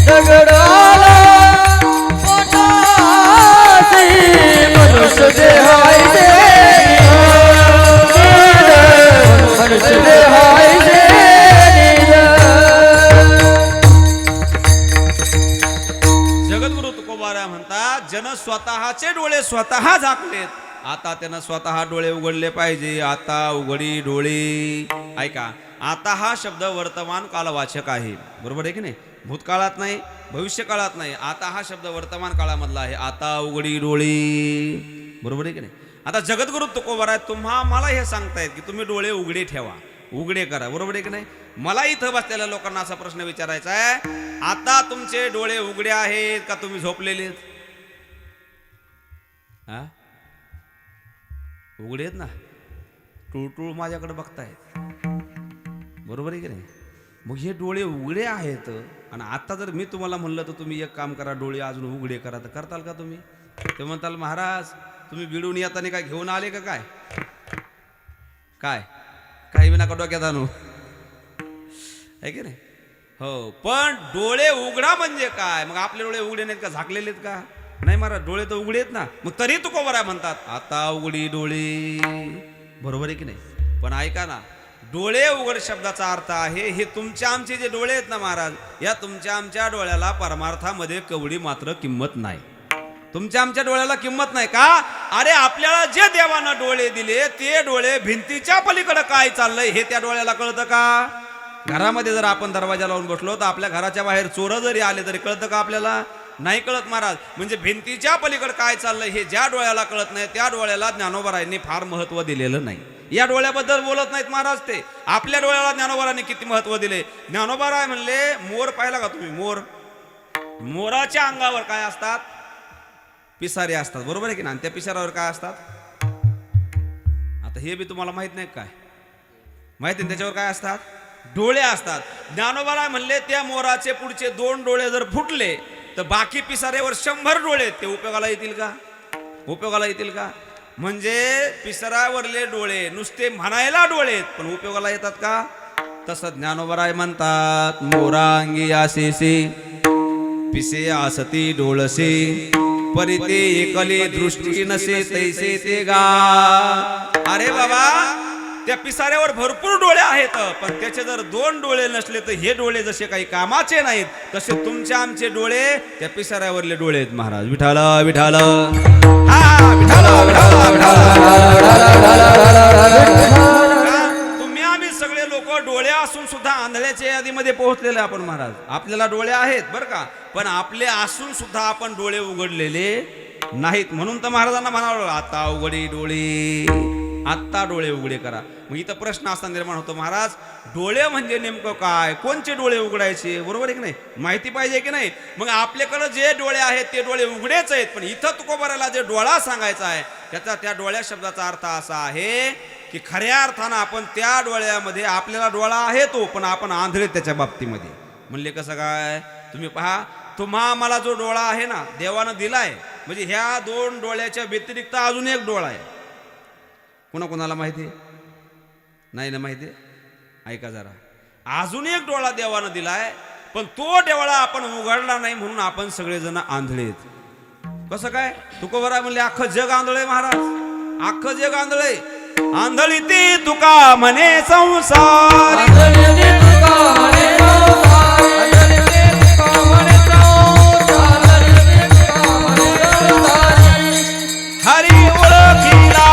दगड आला पोटाशी मनुष्य देहायचे मनुष्य देहायचे जगद्गुरु तुकोबाराय म्हणतात जन स्वतःचे डोळे स्वतः झाकलेत आता त्यानं स्वतः डोळे उघडले पाहिजे आता उघडी डोळे ऐका आता हा शब्द वर्तमान कालवाचक आहे बरोबर आहे की नाही भूतकाळात नाही भविष्य काळात नाही आता हा शब्द वर्तमान काळामधला आहे आता उघडी डोळे बरोबर आहे की नाही आता जगद्गुरु तुकोबाराय मला हे सांगतायत की तुम्ही डोळे उघडे ठेवा उघडे करा बरोबर आहे की नाही मला इथं बसलेल्या लोकांना असा प्रश्न विचारायचा आहे आता तुमचे डोळे उघडे आहेत का तुम्ही झोपलेले हा उघडे आहेत ना टूळ माझ्याकडे बघतायत बरोबर आहे की नाही मग हे डोळे उघडे आहेत आणि आता जर मी तुम्हाला म्हणलं तर तुम्ही एक काम करा डोळे अजून उघडे करा तर करताल का तुम्ही ते म्हणताल महाराज तुम्ही बिडून येताना काय घेऊन आले का काय काय काही विना डोक्यात आणू आहे की नाही हो पण डोळे उघडा म्हणजे काय मग आपले डोळे उघडे नाहीत का झाकलेले आहेत का नाही महाराज डोळे तर उघडे आहेत ना मग तरी तुकोबाराय म्हणतात आता उघडी डोळे बरोबर आहे की नाही पण ऐका ना डोळे उघड शब्दाचा अर्थ आहे हे तुमच्या आमचे जे डोळे आहेत ना महाराज या तुमच्या आमच्या डोळ्याला परमार्थामध्ये कवडी मात्र किंमत नाही तुमच्या आमच्या डोळ्याला किंमत नाही का अरे आपल्याला जे देवानं डोळे दिले ते डोळे भिंतीच्या पलीकडे काय चाललंय हे त्या डोळ्याला कळतं का घरामध्ये जर आपण दरवाजा लावून बसलो तर आपल्या घराच्या बाहेर चोर जरी आले तरी कळतं का आपल्याला नाही कळत महाराज म्हणजे भिंतीच्या पलीकडे काय चाललंय हे ज्या डोळ्याला कळत नाही त्या डोळ्याला ज्ञानोबारायांनी फार महत्व दिलेलं नाही या डोळ्याबद्दल बोलत नाहीत महाराज ते आपल्या डोळ्याला ज्ञानोबारांनी किती महत्व दिले ज्ञानोबाराय म्हणले मोर पाहिला का तुम्ही मोर मोराच्या अंगावर काय असतात पिसारे असतात बरोबर आहे की नाही त्या पिसाऱ्यावर काय असतात आता हे बी तुम्हाला माहित नाही काय माहिती आहे त्याच्यावर काय असतात डोळे असतात ज्ञानोबाराय म्हणले त्या मोराचे पुढचे 2 डोळे जर फुटले तर बाकी पिसाऱ्यावर 100 डोळे ते उपयोगाला येतील का उपयोगाला येतील का म्हणजे पिसाऱ्यावरले डोळे नुसते म्हणायला डोळे पण उपयोगाला येतात का तसं ज्ञानोबाराय म्हणतात मोरांगी आसेसे पिसे आसती डोळसे परिते एकले दृष्टी नसे तैसे ते गा अरे बाबा त्या पिसाऱ्यावर भरपूर डोळे आहेत पण त्याचे जर 2 डोळे नसले तर हे डोळे जसे काही कामाचे नाहीत तसे तुमच्या आमचे डोळे त्या पिसाऱ्यावरले डोळे आहेत महाराज विठाला विठाला तुम्ही आम्ही सगळे लोक डोळे असून सुद्धा आंधळ्याच्या यादीमध्ये पोहोचलेले आपण महाराज आपल्याला डोळे आहेत बरं का पण आपले असून सुद्धा आपण डोळे उघडलेले नाहीत म्हणून तर महाराजांना म्हणावं आता उघडी डोळे आत्ता डोळे उघडे करा. मग इथं प्रश्न असा निर्माण होतो, महाराज डोळे म्हणजे नेमकं काय, कोणचे डोळे उघडायचे, बरोबर आहे की नाही, माहिती पाहिजे की नाही. मग आपल्याकडे जे डोळे आहेत ते डोळे उघडेच आहेत, पण इथं तुकोबाराला जे डोळा सांगायचा आहे त्याचा, त्या डोळ्या शब्दाचा अर्थ असा आहे की खऱ्या अर्थानं आपण त्या डोळ्यामध्ये, आपल्याला डोळा आहे तो, पण आपण आंधळे त्याच्या बाबतीमध्ये. म्हणले कसं काय, तुम्ही पहा, तुम्हा मला जो डोळा आहे ना देवानं दिलाय, म्हणजे ह्या दोन डोळ्याच्या व्यतिरिक्त अजून एक डोळा आहे. कोणाकोणाला माहिती आहे? नाही ना माहिती? ऐका जरा, अजून एक डोळा देवानं दिलाय, पण तो डोळा आपण उघडला नाही म्हणून आपण सगळेजण आंधळे आहेत. कसं काय? तुकोबारा म्हणले अख्खं जग आंधळे महाराज, अख्खं जग आंधळे. आंधळी ती तुका म्हणे संसार, हरी ओळखीला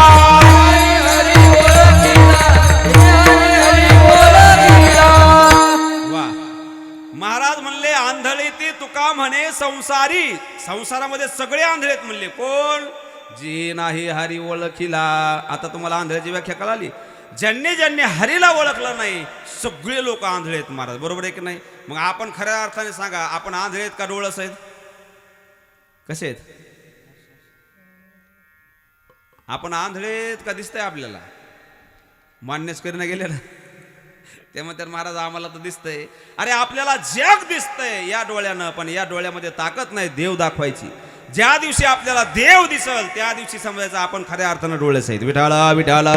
वा. महाराज म्हणले आंधळी ती तुका म्हणे संसारी, संसारामध्ये सगळे आंधळेत. म्हणले कोण? जी नाही हरी ओळखीला. आता तुम्हाला आंधळ्याची व्याख्या कळाली. ज्यांनी ज्यांनी हरीला ओळखलं नाही सगळे लोक आंधळे आहेत महाराज, बरोबर आहे की नाही. मग आपण खऱ्या अर्थाने सांगा, आपण आंधळे आहेत का डोळस आहेत? कसे आहेत आपण? आंधळे आहेत का दिसतंय आपल्याला? मान्यच करणं गेले ना त्यामुळे तर महाराज आम्हाला तर दिसतंय. अरे आपल्याला जग दिसतंय या डोळ्यानं, पण या डोळ्यामध्ये ताकद नाही देव दाखवायची. ज्या दिवशी आपल्याला देव दिसल त्या दिवशी समजायचं आपण खऱ्या अर्थानं डोळेच आहेत. विठाला विठाला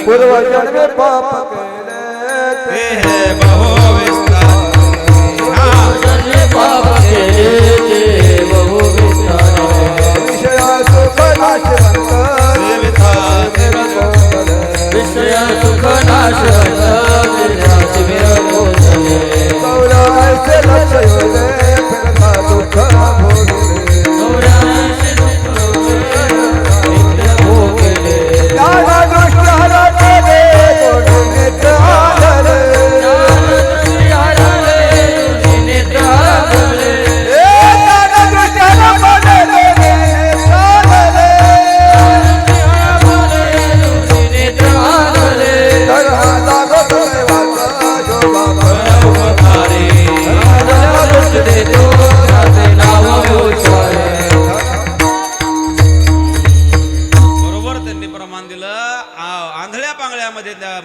पूर्वजन्मे पाप केले विषया सुख नाशवंत विषया सुख नाशवंत चौऱ्याऐंशी लक्ष योगे फिरता दुःख भोगले ज्ञाना दृष्टी हरते दोन नेत्र आंधळे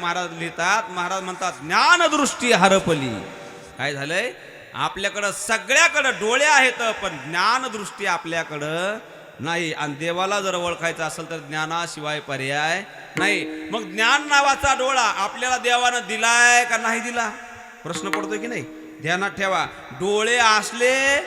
महाराज लिहितात, महाराज म्हणतात ज्ञानदृष्टी हरपली. काय झालंय? आपल्याकडं सगळ्याकडं डोळे आहेत पण ज्ञानदृष्टी आपल्याकडं नाही. आणि देवाला जर ओळखायचं असेल तर ज्ञानाशिवाय पर्याय नाही. मग ज्ञान नावाचा डोळा आपल्याला देवानं दिलाय का नाही दिला? प्रश्न पडतोय की नाही? ध्यानात ठेवा, डोळे असले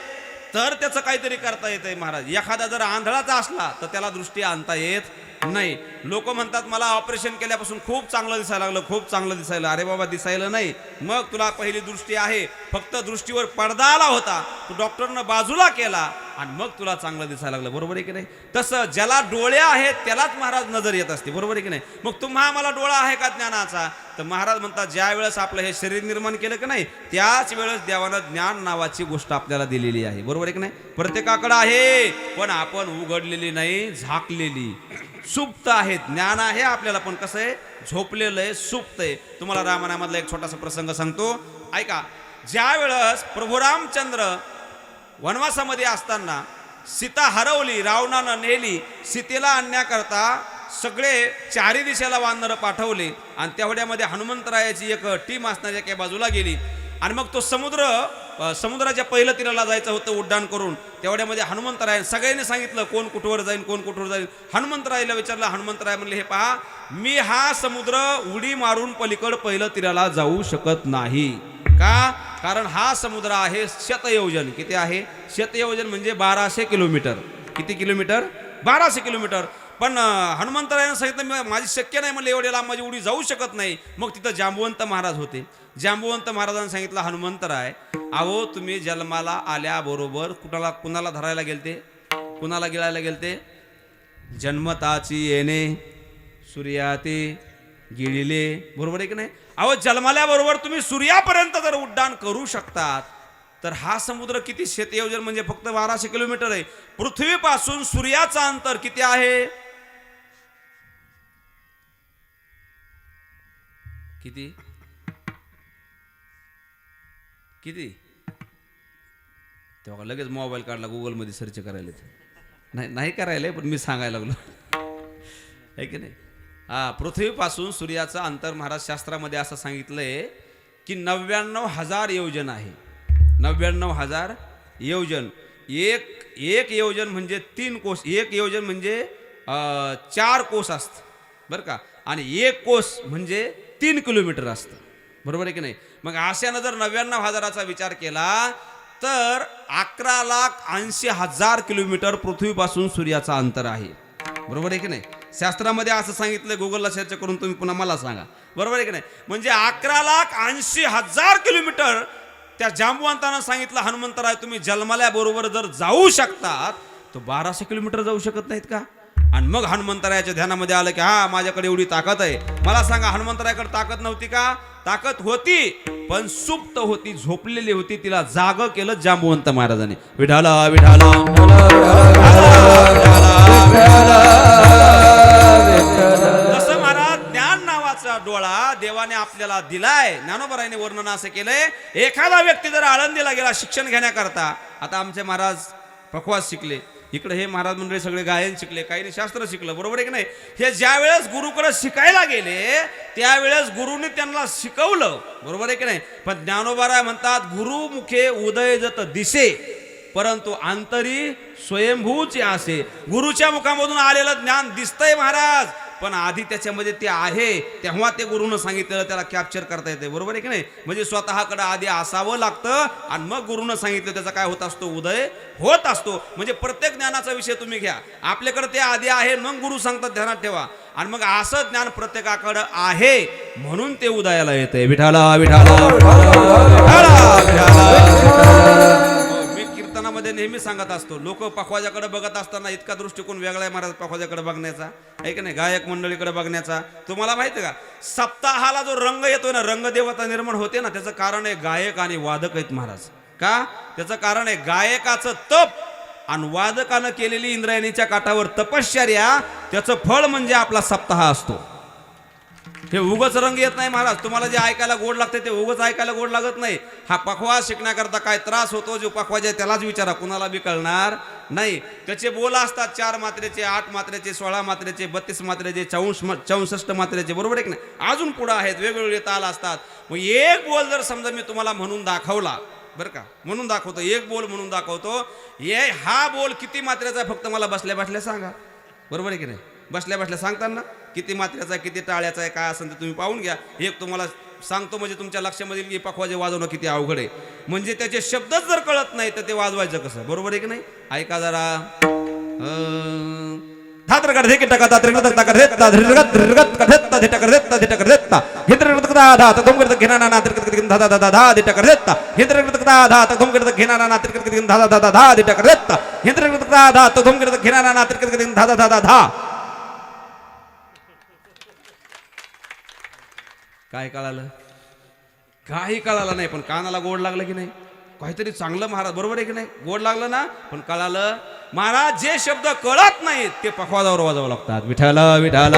तर त्याचं काहीतरी करता येतंय महाराज. एखादा जर आंधळाचा असला तर त्याला दृष्टी आणता येत नाही. लोक म्हणतात मला ऑपरेशन केल्यापासून खूप चांगलं दिसायला लागलं, खूप चांगलं दिसायला. अरे बाबा दिसायला नाही, मग तुला पहिली दृष्टी आहे, फक्त दृष्टीवर पडदा आला होता, तू डॉक्टरनं बाजूला केला आणि मग तुला चांगलं दिसायला लागलं, बरोबर आहे की नाही. तसं ज्याला डोळे आहेत त्यालाच महाराज नजर येत असते, बरोबर आहे की नाही. मग तुम्हा मला डोळा आहे का ज्ञानाचा? तर महाराज म्हणतात ज्या वेळेस आपलं हे शरीर निर्माण केलं की नाही त्याच वेळेस देवानं ज्ञान नावाची गोष्ट आपल्याला दिलेली आहे, बरोबर आहे की नाही. प्रत्येकाकडे आहे पण आपण उघडलेली नाही, झाकलेली सुप्त आहे. ज्ञान आहे आपल्याला पण कसं आहे? झोपलेलं आहे, सुप्त आहे. तुम्हाला रामायणामधला एक छोटासा प्रसंग सांगतो, ऐका. ज्या वेळेस प्रभू रामचंद्र वनवासामध्ये असताना सीता हरवली, रावणानं नेली. सीतेला आणण्याकरता सगळे चारी दिशेला वानर पाठवले आणि तेवढ्यामध्ये हनुमंतरायाची एक टीम असणाऱ्या एका बाजूला गेली आणि मग तो समुद्राच्या पहिलं तीराला जायचं होतं उड्डाण करून. तेवढ्यामध्ये हनुमंतराय सगळ्यांनी सांगितलं कोण कुठवर जाईल, कोण कुठवर जाईल. हनुमंतरायला विचारलं, हनुमंतराय म्हणले हे पहा, मी हा समुद्र उडी मारून पलीकड पहिलं तीराला जाऊ शकत नाही. का? कारण हा समुद्र आहे शतयोजन. किती आहे? शतयोजन म्हणजे 1200 किलोमीटर. किती किलोमीटर? 1200 किलोमीटर. पण हनुमंतरायानं सांगितलं माझी शक्य नाही, म्हणलं एवढ्या लांब माझी उडी जाऊ शकत नाही. मग तिथं जांबुवंत महाराज होते. जांबुवंत महाराजांनी सांगितलं हनुमंतराय, अहो तुम्ही जन्माला आल्याबरोबर कुणाला धरायला गेलते, कुणाला गिळायला गेलते? जन्मताची येणे सूर्याते गिळिले, बरोबर आहे की नाही. अहो जन्माल्याबरोबर तुम्ही सूर्यापर्यंत जर उड्डाण करू शकतात तर हा समुद्र किती शेतयोजन म्हणजे फक्त 1200 किलोमीटर आहे. पृथ्वीपासून सूर्याचं अंतर किती आहे? किती किती? तेव्हा लगेच मोबाईल काढला, गुगलमध्ये सर्च करायला. नाही करायला, पण मी सांगायला लागलो आहे की नाही. हा, पृथ्वीपासून सूर्याचं अंतर महाराज शास्त्रामध्ये असं सांगितलंय की 99,000 योजन आहे. 99,000 योजन. एक योजन म्हणजे 3 कोस. एक योजन म्हणजे 4 कोस असतं बरं का. आणि 1 कोस म्हणजे 3 किलोमीटर असतं. बरोबर आहे की नाही. मग अशानं जर 99,000चा विचार केला तर 11,80,000 किलोमीटर पृथ्वीपासून सूर्याचं अंतर आहे. बरोबर आहे की नाही. शास्त्रामध्ये असं सांगितलं, गुगलला सर्च करून तुम्ही पुन्हा मला सांगा. बरोबर आहे की नाही. म्हणजे 11,80,000 किलोमीटर त्या जांबुवंतानं सांगितलं, हनुमंतराय तुम्ही जन्मल्याबरोबर जर जाऊ शकतात तर 1200 किलोमीटर जाऊ शकत नाहीत का. आणि मग हनुमंतरायाच्या ध्यानामध्ये आलं की हा, माझ्याकडे एवढी ताकद आहे. मला सांगा, हनुमंतरायाकडे ताकद नव्हती का? ताकद होती, पण सुप्त होती, झोपलेली होती. तिला जाग केलं जांबुवंत महाराजांनी. विठाला विठाला जसं महाराज ज्ञान नावाचा डोळा देवाने आपल्याला दिलाय. ज्ञानोबरायाने वर्णन असं केलंय, एखादा व्यक्ती जर आळंदीला गेला शिक्षण घेण्याकरता. आता आमचे महाराज पखवाज शिकले, इकडे हे महाराज मंडळी सगळे गायन शिकले, काही शास्त्र शिकलं. बरोबर आहे की नाही. हे ज्या वेळेस गुरुकडे शिकायला गेले त्यावेळेस गुरुने त्यांना शिकवलं. बरोबर आहे की नाही. पण ज्ञानोबाराय म्हणतात, गुरुमुखे उदय जत दिसे परंतु अंतरी स्वयंभूचे असे. गुरुच्या मुखामधून आलेलं ज्ञान दिसतंय महाराज, पण आधी त्याच्यामध्ये ते आहे, तेव्हा ते गुरुनं सांगितलेलं त्याला कॅप्चर करता येते. बरोबर आहे की नाही. म्हणजे स्वतःकडे आधी असावं लागतं आणि मग गुरुनं सांगितलं त्याचा काय होत असतो, उदय होत असतो. म्हणजे प्रत्येक ज्ञानाचा विषय तुम्ही घ्या, आपल्याकडे ते आधी आहे, मग गुरु सांगतात, ध्यानात ठेवा. आणि मग असं ज्ञान प्रत्येकाकडे आहे म्हणून ते उदयाला येते. विठाला विठाला मी कीर्तनामध्ये नेहमी सांगत असतो, लोक पखवाजाकडे बघत असताना इतका दृष्टिकोन वेगळा आहे महाराज पखवाजाकडे बघण्याचा, आहे की नाही, गायक मंडळीकडे बघण्याचा. तुम्हाला माहिती आहे का, सप्ताहाला जो रंग येतोय ना, रंगदेवता निर्माण होते ना, त्याचं कारण आहे गायक आणि वादक आहेत महाराज. का? त्याचं कारण आहे गायकाचं तप आणि वादकानं केलेली इंद्रायणीच्या काठावर तपश्चर्या. त्याचं फळ म्हणजे आपला सप्ताह असतो. हे उगच रंग येत नाही महाराज. तुम्हाला जे ऐकायला गोड लागते ते उगच ऐकायला गोड लागत नाही. हा पखवाज शिकण्याकरता काय त्रास होतो, जो पखवाज आहे त्यालाच विचारा, कुणाला बी कळणार नाही. त्याचे बोल असतात 4 मात्रेचे, 8 मात्रेचे, 16 मात्रेचे, 32 मात्रेचे, 64 मात्रेचे. बरोबर आहे की नाही. अजून पुढे आहेत, वेगवेगळे ताल असतात. मग एक बोल जर समजा मी तुम्हाला म्हणून दाखवला, बरं का, म्हणून दाखवतो, एक बोल म्हणून दाखवतो, हा बोल किती मात्रेचा आहे फक्त मला बसल्या बसल्या सांगा. बरोबर आहे की नाही. बसल्या बसल्या सांगताना किती मात्रेचा आहे, किती टाळ्याचा आहे, काय असेल ते तुम्ही पाहून घ्या. एक तुम्हाला सांगतो म्हणजे तुमच्या लक्षामध्ये येईल की पखवाजे वाजवणं किती अवघड आहे. म्हणजे त्याचे शब्दच जर कळत नाही तर ते वाजवायचं कसं. बरोबर आहे की नाही. ऐका जरा. काय कळालं? काही कळालं नाही, पण कानाला गोड लागलं की नाही. काहीतरी चांगलं महाराज. बरोबर आहे की नाही. गोड लागलं ना, पण कळालं. महाराज जे शब्द कळत नाहीत ते पखवाजावर वाजवावं लागतात. विठाला विठाला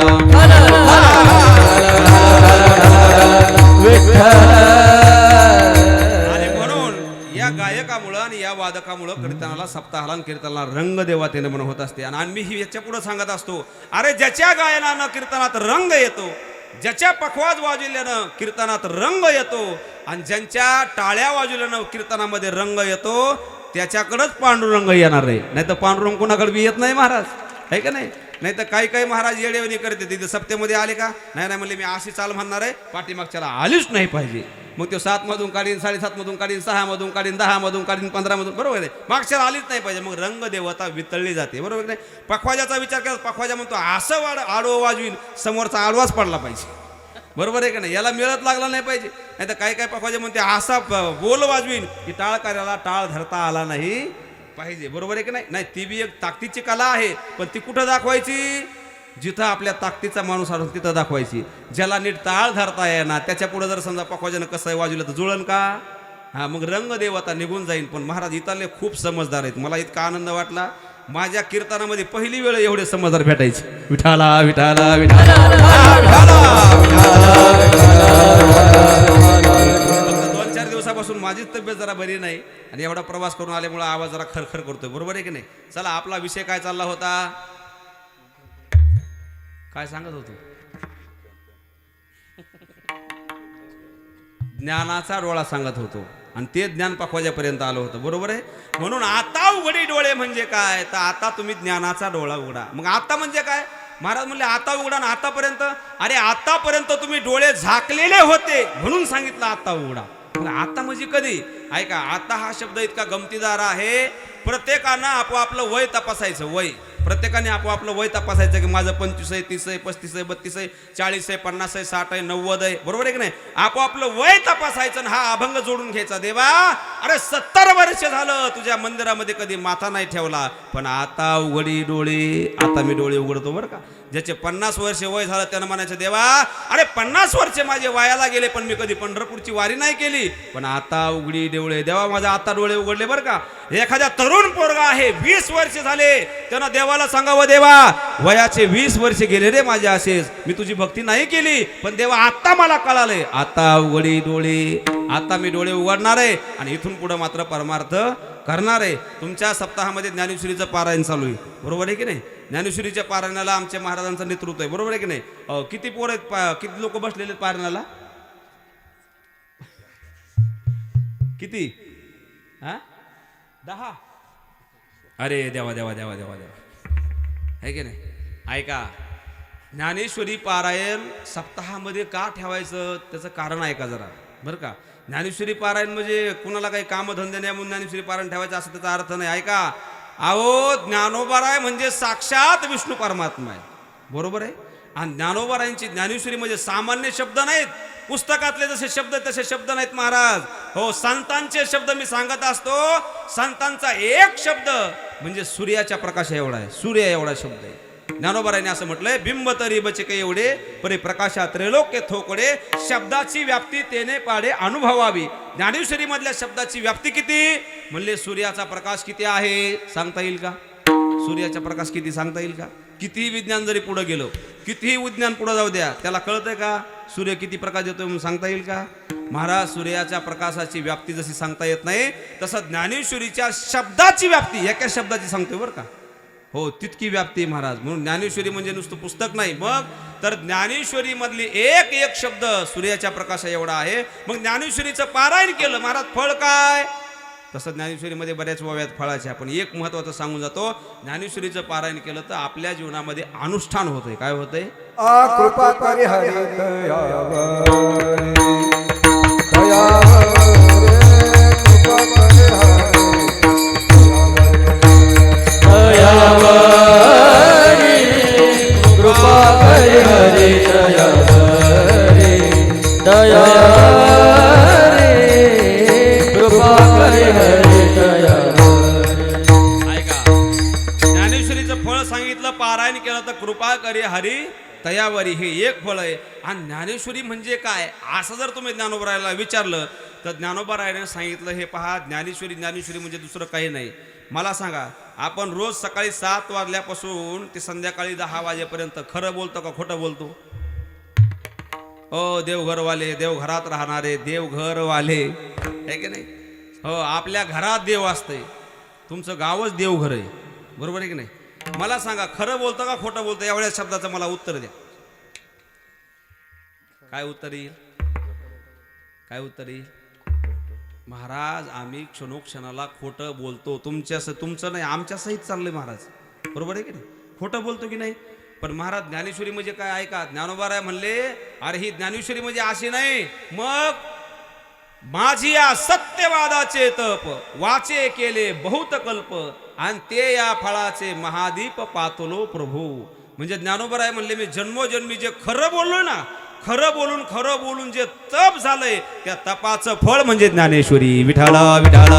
आणि म्हणून या गायकामुळं आणि या वादकामुळं कीर्तनाला, सप्ताहाला आणि कीर्तनाला रंग देवतेने म्हणून होत असते. आणि मी ही याच्या पुढे सांगत असतो, अरे ज्याच्या गायनानं कीर्तनात रंग येतो, ज्याच्या पखवाज वाजवल्यानं कीर्तनात रंग येतो आणि ज्यांच्या टाळ्या वाजवल्यानं कीर्तनामध्ये रंग येतो, त्याच्याकडेच पांडुरंग येणार आहे. नाही तर पांडुरंग कोणाकडे बी येत नाही महाराज, आहे का नाही. नाही तर काही महाराज येडेवणी करते. तिथे सप्तेमध्ये आले का, नाही म्हणले मी अशी चाल म्हणणार आहे, पाठीमागच्याला आलीच नाही पाहिजे. मग तो 7 मधून काढीन, 7.5 मधून काढीन, 6 मधून काढीन, 10 मधून काढीन, 15 मधून. बरोबर आहे. मागच्याला आलीच नाही पाहिजे. मग रंग देवता वितळली जाते. बरोबर नाही. पखवाजाचा विचार केला, पखवाजा म्हणतो असं आडवं वाजवीन, समोरचा आडवाच पडला पाहिजे. बरोबर आहे का नाही. याला मिळत लागला नाही पाहिजे. नाही तर काय पखवाजे म्हणते असा बोल वाजवीन की टाळ कार्याला टाळ धरता आला नाही पाहिजे. बरोबर आहे की नाही. नाही, ती बी एक ताकदीची कला आहे, पण ती कुठं दाखवायची? जिथं आपल्या ताकदीचा माणूस असतो तिथं दाखवायची. ज्याला नीट टाळ धरता येणार त्याच्या पुढे जर समजा पखवाजानं कसं वाजवलं तर जुळन का? हा मग रंग देव आता निघून जाईल. पण महाराज इथले खूप समजदार आहेत. मला इतका आनंद वाटला. माझ्या कीर्तनामध्ये पहिली वेळ एवढे समजदार भेटायचे. विठाला विठाला विठाला फक्त 2-4 दिवसापासून माझीच तब्येत जरा बरी नाही आणि एवढा प्रवास करून आल्यामुळे आवाज जरा खरखर करतोय. बरोबर आहे की नाही? चला आपला विषय काय चालला होता? काय सांगत होतो? ज्ञानाचा डोळा सांगत होतो आणि ते ज्ञान पाखवाजापर्यंत आलं होतं. बरोबर आहे? म्हणून आता उघडी डोळे म्हणजे काय? तर आता तुम्ही ज्ञानाचा डोळा उघडा. मग आता म्हणजे काय? महाराज म्हणले आता उघडा ना. आतापर्यंत, अरे आतापर्यंत तुम्ही डोळे झाकलेले होते म्हणून सांगितलं आता उघडा. आता म्हणजे कधी? ऐका, आता हा शब्द इतका गमतीदार आहे. प्रत्येकानं आपोआपलं वय तपासायचं. वय प्रत्येकाने आपोआपलं वय तपासायचं की माझं 25 आहे, 30 आहे, 35 आहे, 32 आहे, 40 आहे, 50 आहे, 60 आहे, 90 आहे. बरोबर आहे की नाही? आपोआपलं वय तपासायचं आणि हा अभंग जोडून घ्यायचा. देवा, अरे 70 वर्ष झालं तुझ्या मंदिरामध्ये कधी माथा नाही ठेवला, पण आता उघडी डोळे. आता मी डोळे उघडतो बरं का. ज्याचे 50 वर्ष वय झालं त्यानं म्हणायचं, देवा अरे 50 वर्ष माझे वायाला गेले पण मी कधी पंढरपूरची वारी नाही केली, पण आता उघडी डोळे. देवा माझा आता डोळे उघडले बरं का. एखाद्या तरुण पोरगा आहे, 20 वर्ष झाले, त्यानं देवाला सांगावं, देवा वयाचे 20 वर्ष गेले रे माझे असेच, मी तुझी भक्ती नाही केली, पण देवा आता मला कळालंय, आता उघडी डोळे. आता मी डोळे उघडणार आहे आणि इथून पुढे मात्र परमार्थ करणार आहे. तुमच्या सप्ताहामध्ये ज्ञानेश्वरीचं पारायण चालू आहे. बरोबर आहे की नाही? ज्ञानेश्वरीच्या पारायणाला आमच्या महाराजांचं नेतृत्व आहे. बरोबर आहे की नाही? किती पोर आहेत? किती लोक बसलेले आहेत पारायणाला? किती? 10? अरे देवा देवा देवा देवा देवा, आहे की नाही? ऐका, ज्ञानेश्वरी पारायण सप्ताहामध्ये का ठेवायचं त्याचं कारण ऐका जरा बरं का. ज्ञानेश्वरी पारायण म्हणजे कुणाला काही कामधंदे नाही म्हणून ज्ञानेश्वरी पारायण ठेवायचं असं त्याचा अर्थ नाही. ऐका, अहो ज्ञानोबाराय म्हणजे साक्षात विष्णू परमात्मा आहे. बरोबर आहे? आणि ज्ञानोबारायांची ज्ञानेश्वरी म्हणजे सामान्य शब्द नाहीत. पुस्तकातले जसे शब्द तसे शब्द नाहीत महाराज. हो, संतांचे शब्द मी सांगत असतो. संतांचा एक शब्द म्हणजे सूर्याच्या प्रकाशा एवढा आहे. सूर्य एवढा शब्द आहे. ज्ञानोबारायांनी असं म्हटलंय, बिंब तरी बचके एवढे परी प्रकाशा त्रैलोक्य थोकडे, शब्दाची व्याप्ती तेने पाडे अनुभवावी. ज्ञानेश्वरी मधल्या शब्दाची व्याप्ती किती? म्हणले सूर्याचा प्रकाश किती आहे सांगता येईल का? सूर्याचा प्रकाश किती सांगता येईल का? कितीही विज्ञान जरी पुढे गेलो, कितीही विज्ञान पुढे जाऊ द्या, त्याला कळतंय का सूर्य किती प्रकाश देतोय म्हणून सांगता येईल का? महाराज, सूर्याच्या प्रकाशाची व्याप्ती जशी सांगता येत नाही, तसं ज्ञानेश्वरीच्या शब्दाची व्याप्ती, एका शब्दाची सांगतोय बरं का. हो, तितकी व्याप्ती महाराज. म्हणून ज्ञानेश्वरी म्हणजे नुसतं पुस्तक नाही, मग तर ज्ञानेश्वरी मधली एक एक शब्द सूर्याच्या प्रकाशा एवढा आहे. मग ज्ञानेश्वरीचं पारायण केलं महाराज, फळ काय? तसं ज्ञानेश्वरीमध्ये बऱ्याच वाव्यात फळाचे. आपण एक महत्वाचं सांगून जातो, ज्ञानेश्वरीचं पारायण केलं तर आपल्या जीवनामध्ये अनुष्ठान होतंय. काय होतंय? कृपा करी हरी दयावरी, कृपा करी हरी दयावरी, कृपा करी हरी दयावरी. ऐका, ज्ञानेश्वरीचं फळ सांगितलं, पारायण केलं तर कृपा करी हरी तयावरी, हे एक फळ आहे. आणि ज्ञानेश्वरी म्हणजे काय असं जर तुम्ही ज्ञानोबारायाला विचारलं तर ज्ञानोबारायाने सांगितलं, हे पहा, ज्ञानेश्वरी म्हणजे दुसरं काही नाही. मला सांगा, आपण रोज सकाळी 7 वाजल्यापासून ते संध्याकाळी 10 वाजेपर्यंत खरं बोलतो का खोटं बोलतो? हो, देवघरवाले, देवघरात राहणारे देवघरवाले, आहे की नाही? हो, आपल्या घरात देव असतंय, तुमचं गावच देवघर आहे. बरोबर आहे की नाही? मला सांगा, खरं बोलतो का खोटं बोलतो? एवढ्या शब्दाचं मला उत्तर द्या. काय उत्तर येईल? काय उत्तर येईल? महाराज, आम्ही क्षणोक्षणाला खोटं बोलतो. तुमचं नाही, आमच्या सहित चाललंय महाराज. बरोबर आहे की नाही? खोटं बोलतो की नाही? पण महाराज, ज्ञानेश्वरी म्हणजे काय ऐका. ज्ञानोबाराय म्हणले, अरे ही ज्ञानेश्वरी म्हणजे अशी नाही, मग माझी या सत्यवादाचे तप वाचे केले बहुत कल्प, आणि ते या फळाचे महादीप पातलो प्रभू. म्हणजे ज्ञानोबाराय म्हणले, मी जन्मोजन्मी जे खरं बोललो ना, खरं बोलून जे तप झालंय, त्या तपाचं फळ म्हणजे ज्ञानेश्वरी. विठाला विठाला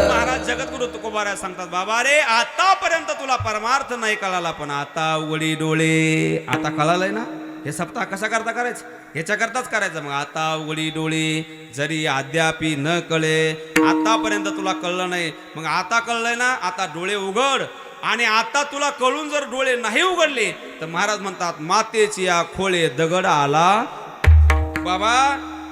महाराज जगद्गुरु तुकोबाराय सांगतात, बाबा रे, आतापर्यंत तुला परमार्थ नाही कळाला, पण आता उघडी डोळे. आता कळालंय ना? हे सप्ताह कसा करता करायचं? ह्याच्याकरताच करायचं. मग आता उघडी डोळी जरी अद्यापी न कळे, आतापर्यंत तुला कळलं नाही, मग आता कळलंय ना, आता डोळे उघड. आणि आता तुला कळून जर डोळे नाही उघडले तर महाराज म्हणतात मातेची या खोळे दगड आला. बाबा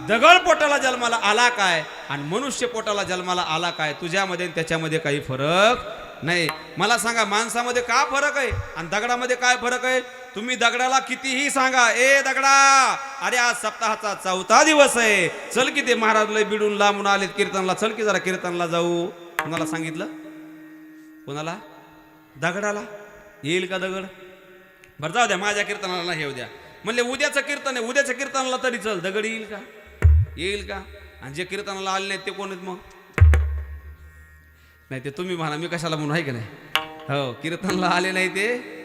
दगड पोटाला जन्माला आला काय आणि मनुष्य पोटाला जन्माला आला काय, तुझ्यामध्ये आणि त्याच्यामध्ये काही फरक नाही. मला सांगा माणसामध्ये का फरक आहे आणि दगडामध्ये काय फरक आहे? तुम्ही दगडाला कितीही सांगा, ए दगडा, अरे आज सप्ताहाचा 4था दिवस आहे, चल की ते महाराज लय बिडून लांबून आलेत कीर्तनला, चल की जरा कीर्तनला जाऊ. कोणाला सांगितलं? कोणाला? दगडाला. येईल का दगड? बरं जाऊ द्या, माझ्या कीर्तनाला नाही येऊ द्या. म्हणले उद्याचं कीर्तन आहे, उद्याच्या कीर्तनाला तरी चल, दगड येईल का? येईल का? आणि जे कीर्तनाला आले नाहीत ते कोण आहेत मग? नाही ते तुम्ही म्हणा, मी कशाला म्हणून, आहे का नाही? हो, कीर्तनला आले नाही ते.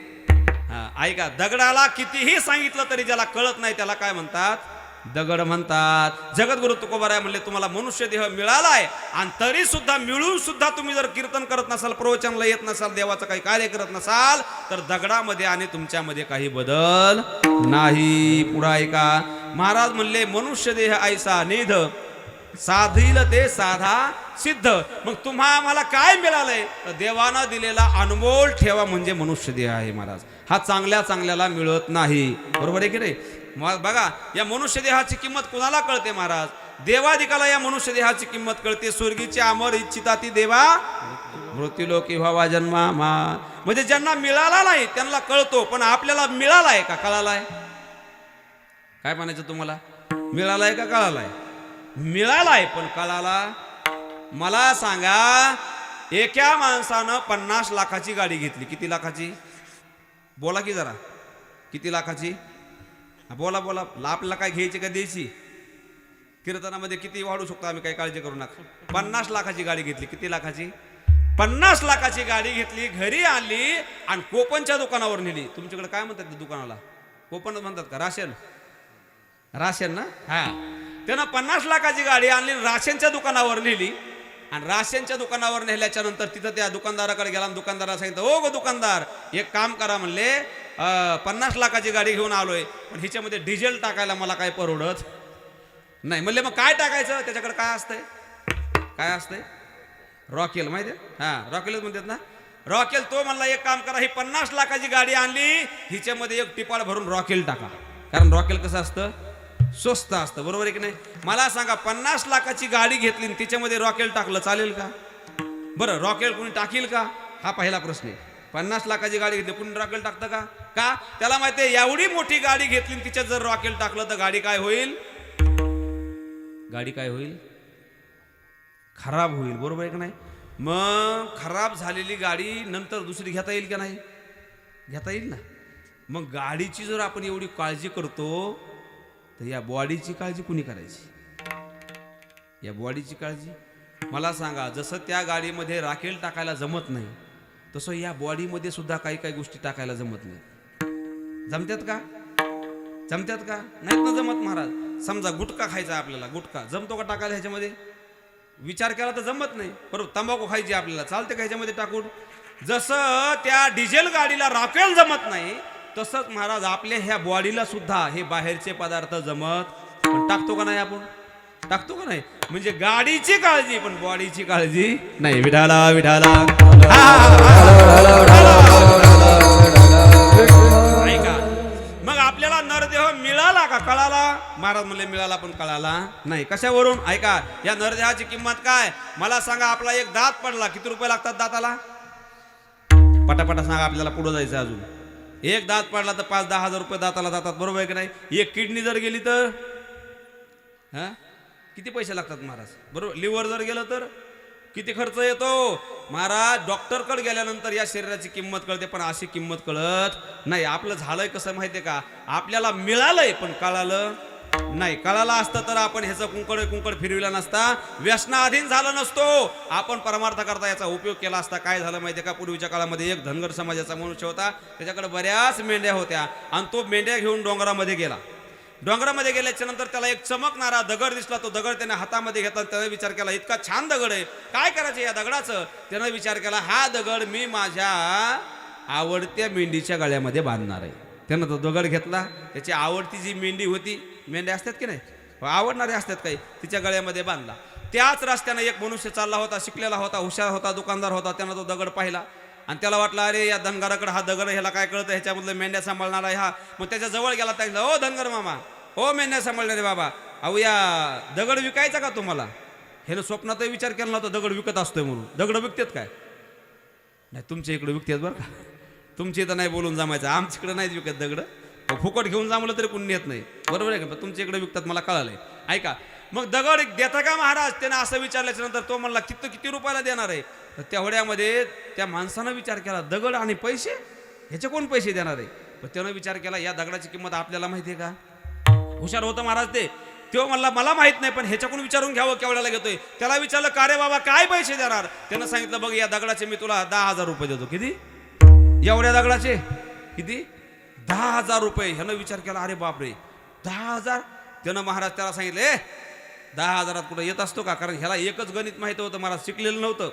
हा ऐका, दगडाला कितीही सांगितलं तरी ज्याला कळत नाही त्याला काय म्हणतात? दगड म्हणतात. जगद्गुरु तुकोबाराय म्हणले तुम्हाला मनुष्य देह मिळालाय आणि तरी सुद्धा मिळून सुद्धा तुम्ही जर कीर्तन करत नसाल, प्रवचनला येत नसाल, देवाचं काही कार्य करत नसाल तर दगडामध्ये आणि तुमच्यामध्ये काही बदल नाही. पुढे ऐका, महाराज म्हणले मनुष्य देह ऐसा निध साधील ते साधा सिद्ध. मग तुम्हा आम्हाला काय मिळालंय? तर देवानं दिलेला अनमोल ठेवा म्हणजे मनुष्य देह आहे महाराज. हा चांगल्या चांगल्याला मिळत नाही. बरोबर आहे की नाही? मग बघा, या मनुष्य देहाची किंमत कुणाला कळते महाराज? देवाधिकाला या मनुष्य देहाची किंमत कळते. स्वर्गीचे अमर इच्छिता ती देवा मृत्यूलोकी व्हावा जन्मा मा. म्हणजे ज्यांना मिळाला नाही त्यांना कळतो, पण आपल्याला मिळालाय का कळालाय? काय म्हणायचं तुम्हाला? मिळालाय का कळालाय? मिळालाय पण कळाला? मला सांगा, एका माणसानं 50 लाखाची गाडी घेतली. किती लाखाची? बोला की जरा, किती लाखाची? बोला बोला. आपल्याला काय घ्यायची का द्यायची? कीर्तनामध्ये किती वाढू शकतो आम्ही, काही काळजी करू नका. 50 लाखाची गाडी घेतली. किती लाखाची? 50 लाखाची गाडी घेतली, घरी आणली आणि कोपनच्या दुकानावर नेली. तुमच्याकडे काय म्हणतात त्या दुकानाला? कोपन म्हणतात का? राशन? राशन ना. हा, त्यानं 50 लाखाची गाडी आणली, राशनच्या दुकानावर नेली आणि राशनच्या दुकानावर नेल्याच्या नंतर तिथं त्या दुकानदाराकडे गेला आणि दुकानदाराला सांगितलं, ओ गो दुकानदार, एक काम करा म्हणले, 50 लाखाची गाडी घेऊन आलोय पण हिच्यामध्ये डिझेल टाकायला मला काय परवडत नाही. म्हणले मग काय टाकायचं? त्याच्याकडे काय असतंय? काय असतंय? रॉकेल. माहिती आहे? हा, रॉकेलच म्हणतात ना. रॉकेल. तो म्हणला एक काम करा, ही 50 लाखाची गाडी आणली, हिच्यामध्ये एक टिपाड भरून रॉकेल टाका. कारण रॉकेल कसं असतं? स्वस्त असतं. बरोबर आहे की नाही? मला सांगा, 50 लाखाची गाडी घेतली आणि तिच्यामध्ये रॉकेल टाकलं चालेल का? बरं, रॉकेल कोणी टाकील का? हा पहिला प्रश्न आहे. 50 लाखाची गाडी घेतली, कुणी रॉकेल टाकतं का? का? त्याला माहिती आहे एवढी मोठी गाडी घेतली आणि तिच्यात जर रॉकेल टाकलं तर गाडी काय होईल? गाडी काय होईल? खराब होईल. बरोबर आहे की नाही? मग खराब झालेली गाडी नंतर दुसरी घेता येईल का नाही? घेता येईल ना. मग गाडीची जर आपण एवढी काळजी करतो तर या बॉडीची काळजी कुणी करायची? या बॉडीची काळजी मला सांगा, जसं त्या गाडीमध्ये राखेल टाकायला जमत नाही तसं या बॉडीमध्ये सुद्धा काही काही गोष्टी टाकायला जमत नाही. जमतात का? जमतात का? नाहीत ना जमत महाराज. समजा गुटखा खायचा आपल्याला, गुटखा जमतो का टाकायला ह्याच्यामध्ये? विचार केला तर जमत नाही. बरोबर, तंबाखू खायची आपल्याला, चालते का ह्याच्यामध्ये टाकून? जसं त्या डिझेल गाडीला रॉकेल जमत नाही तसंच महाराज आपल्या ह्या बॉडीला सुद्धा हे बाहेरचे पदार्थ जमत. पण टाकतो का नाही आपण? टाकतो का नाही? म्हणजे गाडीची काळजी पण बॉडीची काळजी नाही. विठाला विठाला. ऐका, मग आपल्याला नरदेह मिळाला का कळाला? महाराज म्हणले मिळाला पण कळाला नाही. कशावरून? ऐका, या नरदेहाची किंमत काय मला सांगा. आपला एक दात पडला, किती रुपये लागतात दाताला? पटापटा सांगा, आपल्याला पुढे जायचं. अजून एक दात पडला तर 5-10 हजार रुपये दाताला जातात. बरोबर आहे की नाही? एक किडनी जर गेली तर हा किती पैसे लागतात महाराज? बरोबर. लिव्हर जर गेलं तर किती खर्च येतो महाराज? डॉक्टरकडे गेल्यानंतर या शरीराची किंमत कळते पण अशी किंमत कळत नाही. आपलं झालंय कसं माहितीये का? आपल्याला मिळालंय पण कळालं नाही. कळालं असतं तर आपण ह्याचं कुंकड फिरविला नसता, व्यसनाधीन झालं नसतो, आपण परमार्थ करता याचा उपयोग केला असता. काय झालं माहितीये का? पूर्वीच्या काळामध्ये एक धनगर समाजाचा मनुष्य होता, त्याच्याकडे बऱ्याच मेंढ्या होत्या आणि तो मेंढ्या घेऊन डोंगरामध्ये गेला. डोंगरामध्ये गेल्याच्या नंतर त्याला एक चमकणारा दगड दिसला. तो दगड त्याने हातामध्ये घेतला. त्याने विचार केला, इतका छान दगड आहे, काय करायचं या दगडाचं? त्याने विचार केला, हा दगड मी माझ्या आवडत्या मेंढीच्या गळ्यामध्ये बांधणार आहे. त्यानं तो दगड घेतला, त्याची आवडती जी मेंढी होती, मेंढ्या असतात की नाही, आवडणारे असतात काही, तिच्या गळ्यामध्ये बांधला. त्याच रस्त्यानं एक मनुष्य चालला होता, शिकलेला होता, हुशार होता, दुकानदार होता. त्यानं तो दगड पाहिला आणि त्याला वाटलं अरे या धनगराकडे हा दगड, ह्याला काय कळतं, ह्याच्यामधलं मेंढ्या सांभाळणारा आहे हा. मग त्याच्या जवळ गेला, त्याला ओ धनगर मामा, ओ मेंढ्या सांभाळणारे बाबा, अहो या दगड विकायचा का तुम्हाला? ह्यानं स्वप्नातही विचार केला नव्हता दगड विकत असतोय म्हणून. दगड विकतात काय? नाही, तुमच्या इकडे विकतात बरं का, तुमच्या इथं नाही बोलून जमायचं, आमच्याकडे नाहीच विकत दगड. फुकट घेऊन जमलं तरी कोणी येत नाही, बरोबर आहे का? पण तुमच्या इकडे विकतात, मला कळालंय. ऐका, मग दगड देता का महाराज? त्यानं असं विचारल्याच्या नंतर तो म्हणला किती रुपयाला देणार आहे? तर तेवढ्यामध्ये त्या माणसानं विचार केला, दगड आणि पैसे, ह्याचे कोण पैसे देणार आहे? पण त्यानं विचार केला, या दगडाची किंमत आपल्याला माहिती आहे का? हुशार होतं महाराज ते. तो म्हणला मला माहित नाही, पण ह्याच्याकडून विचारून घ्यावं केवढ्याला घेतोय. त्याला विचारलं का रे बाबा काय पैसे देणार? त्यानं सांगितलं बघ या दगडाचे मी तुला 10,000 रुपये देतो. किती? एवढ्या दगडाचे किती? 10,000 रुपये. ह्यानं विचार केला, अरे बापरे 10,000. त्यानं महाराज त्याला सांगितलं 10,000 कुठं येत असतो का? कारण ह्याला एकच गणित माहिती होतं महाराज, शिकलेलं नव्हतं,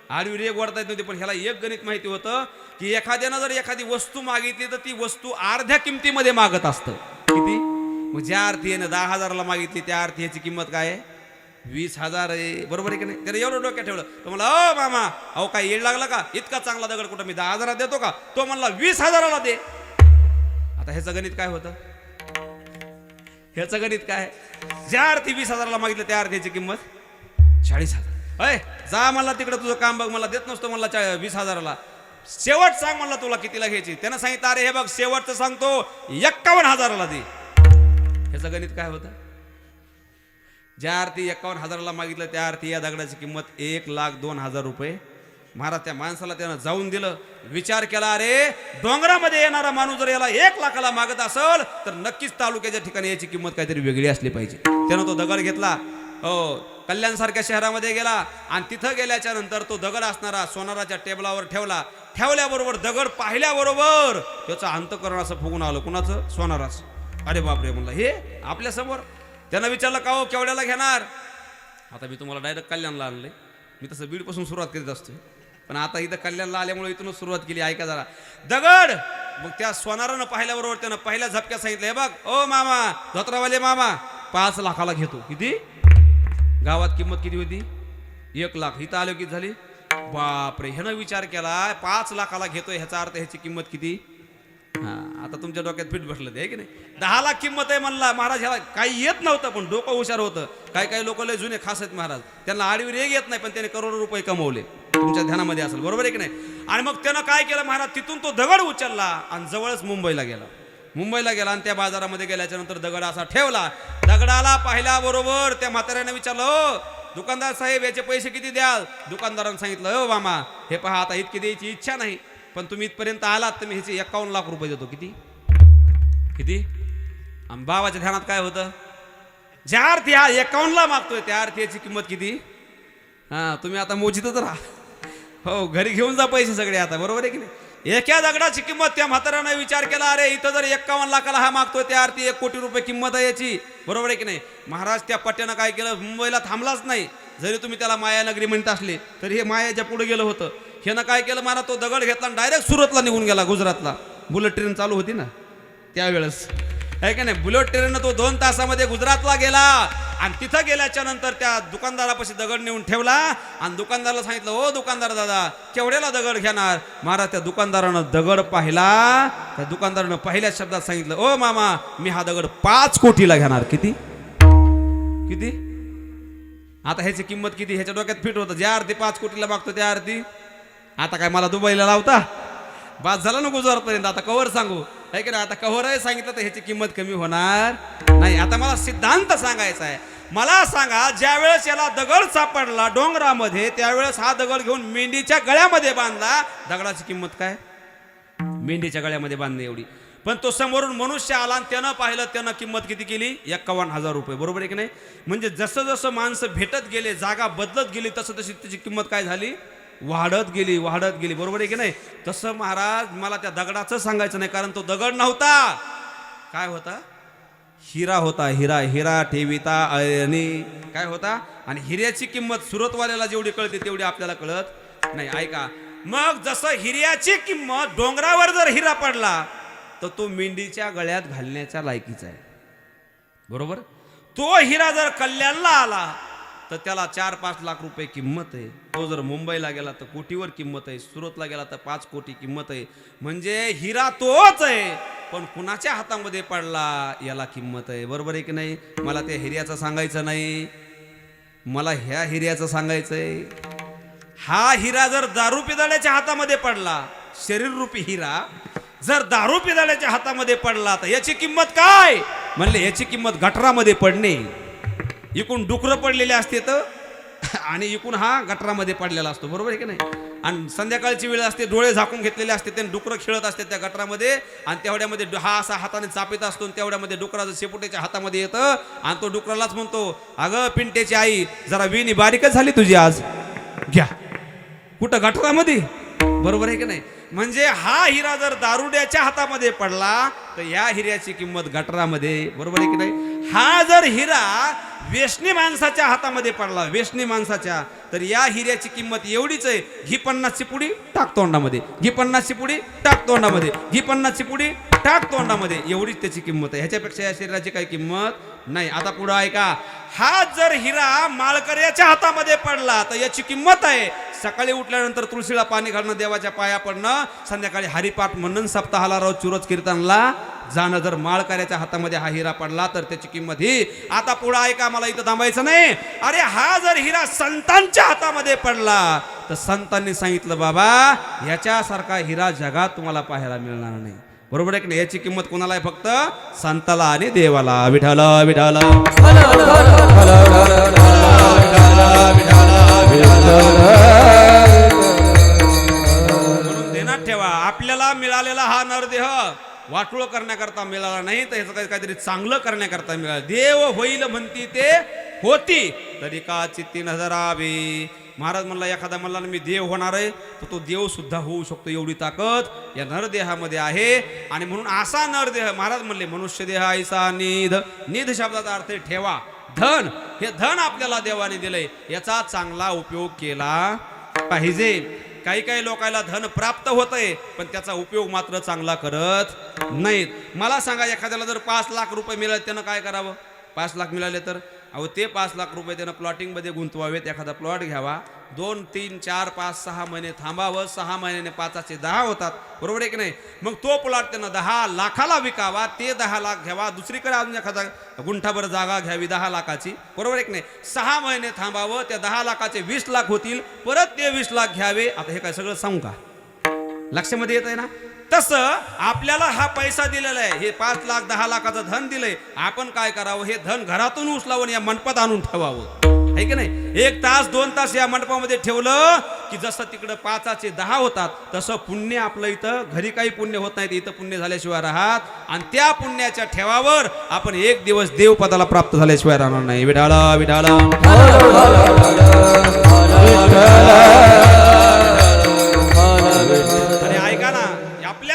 आडवी रेग वाढता येत नव्हती, पण ह्याला एक गणित माहिती होतं की एखाद्यानं जर एखादी वस्तू मागितली तर ती वस्तू अर्ध्या किमतीमध्ये मागत असतं. किती? मग ज्या अर्थी यानं 10,000ला मागितली त्या अर्थी याची किंमत काय आहे? 20,000 आहे. बरोबर आहे की नाही? त्याने एवढं डोक्यात ठेवलं. तो म्हणला ओ मामा, अहो काय येड लागला का? इतका चांगला दगड कुठं मी 10,000 देतो का? तो म्हणला 20,000ला दे. आता ह्याचं गणित काय होतं? ह्याचं गणित काय? ज्या अर्थी 20,000ला मागितलं त्या अर्थीची किंमत 40,000. अय जा म्हणला तिकडे तुझं काम बघ, मला देत नसतो म्हणला 20,000ला. शेवट सांग म्हणला तुला कितीला घ्यायची. त्यानं सांगितलं अरे हे बघ शेवटचं सांगतो 51,000ला दे. ह्याचं गणित काय होतं? ज्या अर्थी 51,000ला मागितलं त्या अर्थी या दगडाची किंमत 1,02,000 रुपये. महाराज त्या माणसाला त्यानं जाऊन दिलं. विचार केला अरे डोंगरामध्ये येणारा माणूस जर याला 1,00,000ला मागत असेल तर नक्कीच तालुक्याच्या ठिकाणी याची किंमत काहीतरी वेगळी असली पाहिजे. त्यानं तो दगड घेतला, कल्याण सारख्या शहरामध्ये गेला आणि तिथं गेल्याच्या नंतर तो दगड असणारा सोनाराच्या टेबलावर ठेवला. ठेवल्याबरोबर दगड पाहिल्याबरोबर त्याचं अंतःकरण असं फुगून आलं. कुणाचं? सोनाराचं. अरे बापरे म्हणलं हे आपल्या समोर. त्यानं विचारलं का हो केवढ्याला घेणार? आता मी तुम्हाला डायरेक्ट कल्याणला आणलंय, मी तसं बीडपासून सुरुवात करीत असतोय, पण आता इथं कल्याणला आल्यामुळे इथूनच सुरुवात केली. ऐका जरा. दगड मग त्या सोनारानं पाहिल्याबरोबर त्यानं पहिल्या झपक्यात सांगितलं हे बघ ओ मामा, धोत्रावाले मामा, 5,00,000ला घेतो. किती? गावात किंमत किती होती? 1,00,000. इथं आलो किती झाली? बापरे. ह्यानं विचार केला 5,00,000ला घेतोय, ह्याचा अर्थ ह्याची किंमत किती? आता तुमच्या डोक्यात फिट बसलं ते की नाही? 10,00,000 किंमत आहे म्हणला महाराज. ह्याला काही येत नव्हतं पण डोकं हुशार होतं. काही लोक लय जुने खास आहेत महाराज, त्यांना आडवी रेग येत नाही पण त्याने करोडो रुपये कमवले. तुमच्या ध्यानामध्ये असेल, बरोबर आहे की नाही? आणि मग त्यानं काय केलं महाराज, तिथून तो दगड उचलला आणि जवळच मुंबईला गेला आणि त्या बाजारामध्ये गेल्याच्या नंतर दगड असा ठेवला. दगडाला पाहिल्याबरोबर त्या म्हाताऱ्याने विचारलं हो दुकानदार साहेब याचे पैसे किती द्याल? दुकानदारानं सांगितलं हो मामा हे पहा आता इतकी द्यायची इच्छा नाही, पण तुम्ही इथपर्यंत आलात तर मी ह्याचे 51,00,000 रुपये देतो. किती? आणि बाबाच्या ध्यानात काय होतं? ज्या अर्थी हा 51ला मागतोय त्या अर्थी याची किंमत किती? तुम्ही आता मोजीतच राहा, हो घरी घेऊन जा पैसे सगळे आता, बरोबर आहे की नाही? एका दगडाची किंमत त्या म्हाताऱ्याने विचार केला अरे इथं जर 51,00,000ला हा मागतोय त्या अर्थी 1,00,00,000 रुपये किंमत आहे याची, बरोबर आहे की नाही? महाराज त्या पट्ट्यानं काय केलं, मुंबईला थांबलाच नाही. जरी तुम्ही त्याला मायानगरी म्हणत असले तरी हे मायाच्या पुढे गेलं होतं. ह्यानं काय केलं महाराज, तो दगड घेतला आणि डायरेक्ट सुरतला निघून गेला, गुजरातला. बुलेट ट्रेन चालू होती ना त्यावेळेस, आहे का नाही? बुलेट ट्रेननं तो 2 तासामध्ये गुजरातला गेला आणि तिथं गेल्याच्या नंतर त्या दुकानदारापाशी दगड नेऊन ठेवला आणि दुकानदाराला सांगितलं ओ दुकानदार दादा केवढ्याला दगड घेणार? महाराज त्या दुकानदारानं दगड पाहिला, त्या दुकानदारानं पहिल्या शब्दात सांगितलं ओ मामा मी हा दगड 5 कोटीला घेणार. किती? आता ह्याची किंमत किती? ह्याच्या डोक्यात फिट होतं. ज्या अर्थी 5 कोटीला मागतो त्या अर्थी आता काय मला दुबईला लावता? बात झाला ना गुजरातपर्यंत, आता कवर सांगू आहे की नाही? आता कव्हरही सांगितलं तर ह्याची किंमत कमी होणार नाही. आता मला सिद्धांत सांगायचा आहे. मला सांगा ज्या वेळेस याला दगड सापडला डोंगरामध्ये त्यावेळेस हा दगड घेऊन मेंढीच्या गळ्यामध्ये बांधला. दगडाची किंमत काय? मेंढीच्या गळ्यामध्ये बांधणे एवढी. पण तो समोरून मनुष्य आला आणि त्यानं पाहिलं, त्यानं किंमत किती केली? 51,000 रुपये, बरोबर आहे की नाही? म्हणजे जसं जसं माणसं भेटत गेले, जागा बदलत गेली, तसं तशी त्याची किंमत काय झाली? वाढत गेली, बरोबर आहे की नाही? तसं महाराज मला त्या दगडाचं सांगायचं नाही, कारण तो दगड नव्हता. काय होता? हिरा होता. हिरा ठेविता अयनी काय होता? आणि हिऱ्याची किंमत सुरतवाल्याला जेवढी कळते तेवढी आपल्याला कळत नाही. ऐका, मग जसं हिऱ्याची किंमत डोंगरावर जर हिरा पडला तर तो मेंढीच्या गळ्यात घालण्याच्या लायकीचा आहे. बरोबर. तो हिरा जर कल्याणला आला तर त्याला 4-5 लाख रुपये किंमत आहे. तो जर मुंबईला गेला तर कोटीवर किंमत आहे. सुरतला गेला तर 5 कोटी किंमत आहे. म्हणजे हिरा तोच आहे, पण कुणाच्या हातामध्ये पडला याला किंमत आहे. बरोबर आहे की नाही? मला त्या हिऱ्याचं सांगायचं नाही, मला ह्या हिऱ्याचं सांगायचंय. हा हिरा जर दारू पिदाळ्याच्या हातामध्ये पडला, शरीररूपी हिरा जर दारू पिदाळ्याच्या हातामध्ये पडला तर याची किंमत काय? म्हणले याची किंमत गटरामध्ये पडणे. इकून डुकरं पडलेले असते तर आणि इकून हा गटरामध्ये पडलेला असतो. बरोबर आहे की नाही? आणि संध्याकाळची वेळ असते, डोळे झाकून घेतलेले असते, ते डुकरं खेळत असते त्या गटरामध्ये, आणि तेवढ्यामध्ये हा असा हाताने चापित असतो, तेवढ्यामध्ये डुकराचं शेपुट्याच्या हातामध्ये येतं आणि तो डुकरालाच म्हणतो, अगं पिंट्याची आई जरा विणी बारीकच झाली तुझी आज, घ्या. कुठं? गटरामध्ये. बरोबर आहे की नाही? म्हणजे हा हिरा जर दारुड्याच्या हातामध्ये पडला तर या हिऱ्याची किंमत गटरामध्ये. बरोबर आहे की नाही? हा जर हिरा व्यसनी माणसाच्या हातामध्ये पडला, व्यसनी माणसाच्या, तर या हिऱ्याची किंमत एवढीच आहे, घी 50ची पुडी टाक तोंडामध्ये, घी 50ची पुडी टाक तोंडामध्ये, घी 50ची पुडी टाक तोंडामध्ये, एवढीच त्याची किंमत आहे. ह्याच्यापेक्षा या शरीराची काही किंमत नाही. आता पुढं ऐका, हा जर हिरा माळकऱ्याच्या हातामध्ये पडला तर याची किंमत आहे, सकाळी उठल्यानंतर तुळशीला पाणी घालणं, देवाच्या पाया पडणं, संध्याकाळी हरिपाठ म्हणून सप्ताहाला रोज चुरच कीर्तनला जाणं. जर माळकऱ्याच्या हातामध्ये हा हिरा पडला तर त्याची किंमत ही. आता पुढं ऐका, मला इथं थांबायचं नाही. अरे हा जर हिरा संतांच्या हातामध्ये पडला तर संतांनी सांगितलं, बाबा याच्यासारखा हिरा जगात तुम्हाला पाहायला मिळणार नाही. बरोबर आहे की नाही? याची किंमत कोणाला आहे? फक्त संताला आणि देवाला. विठाल विठाल म्हणून ध्यानात ठेवा, आपल्याला मिळालेला हा नरदेह वाटोळ करण्याकरता मिळाला नाही, तर ह्याचं काहीतरी चांगलं करण्याकरता मिळालं. देव होईल म्हणती ते होती, तरी का चित्ती नजरावी. महाराज म्हणला, एखादा म्हणला मी देव होणार आहे तर तो देव सुद्धा होऊ शकतो, एवढी ताकद या नरदेहामध्ये आहे. आणि म्हणून असा नरदेह, महाराज म्हणले मनुष्य देह ऐसा निध. निध शब्दाचा अर्थ ठेवा. धन, हे धन आपल्याला देवाने दिलंय, याचा चांगला उपयोग केला पाहिजे. काही काही लोकांना धन प्राप्त होतंय पण त्याचा उपयोग मात्र चांगला करत नाहीत. मला सांगा, एखाद्याला जर 5 लाख रुपये मिळाले त्यानं काय करावं? 5 लाख मिळाले तर अहो ते 5 लाख रुपये त्यानं प्लॉटिंगमध्ये गुंतवावेत. एखादा प्लॉट घ्यावा, 2, 3, 4, 5, 6 महिने थांबावं, 6 महिन्याने 5चे 10 होतात. बरोबर आहे की नाही? मग तो प्लॉट त्यानं 10 लाखाला विकावा, ते 10 लाख घ्यावा, दुसरीकडे अजून एखादा गुंठाभर जागा घ्यावी 10 लाखाची. बरोबर आहे की नाही? 6 महिने थांबावं, त्या 10 लाखाचे 20 लाख होतील, परत ते 20 लाख घ्यावे. आता हे काय सगळं सांगू का? लक्षामध्ये येत आहे ना? तसं आपल्याला हा पैसा दिलेला आहे, हे 5 लाख 10 लाखाचं धन दिलंय. आपण काय करावं? हे धन घरातून उचलावून या मंडपात आणून ठेवावं, आहे की नाही? 1 तास 2 तास या मंडपामध्ये ठेवलं की जसं तिकडं 5चे 10 होतात, तसं पुण्य आपलं इथं घरी काही पुण्य होत नाही, इथं पुण्य झाल्याशिवाय राहत. आणि त्या पुण्याच्या ठेवावर आपण 1 दिवस देवपदाला प्राप्त झाल्याशिवाय राहणार नाही. विठाला विठाला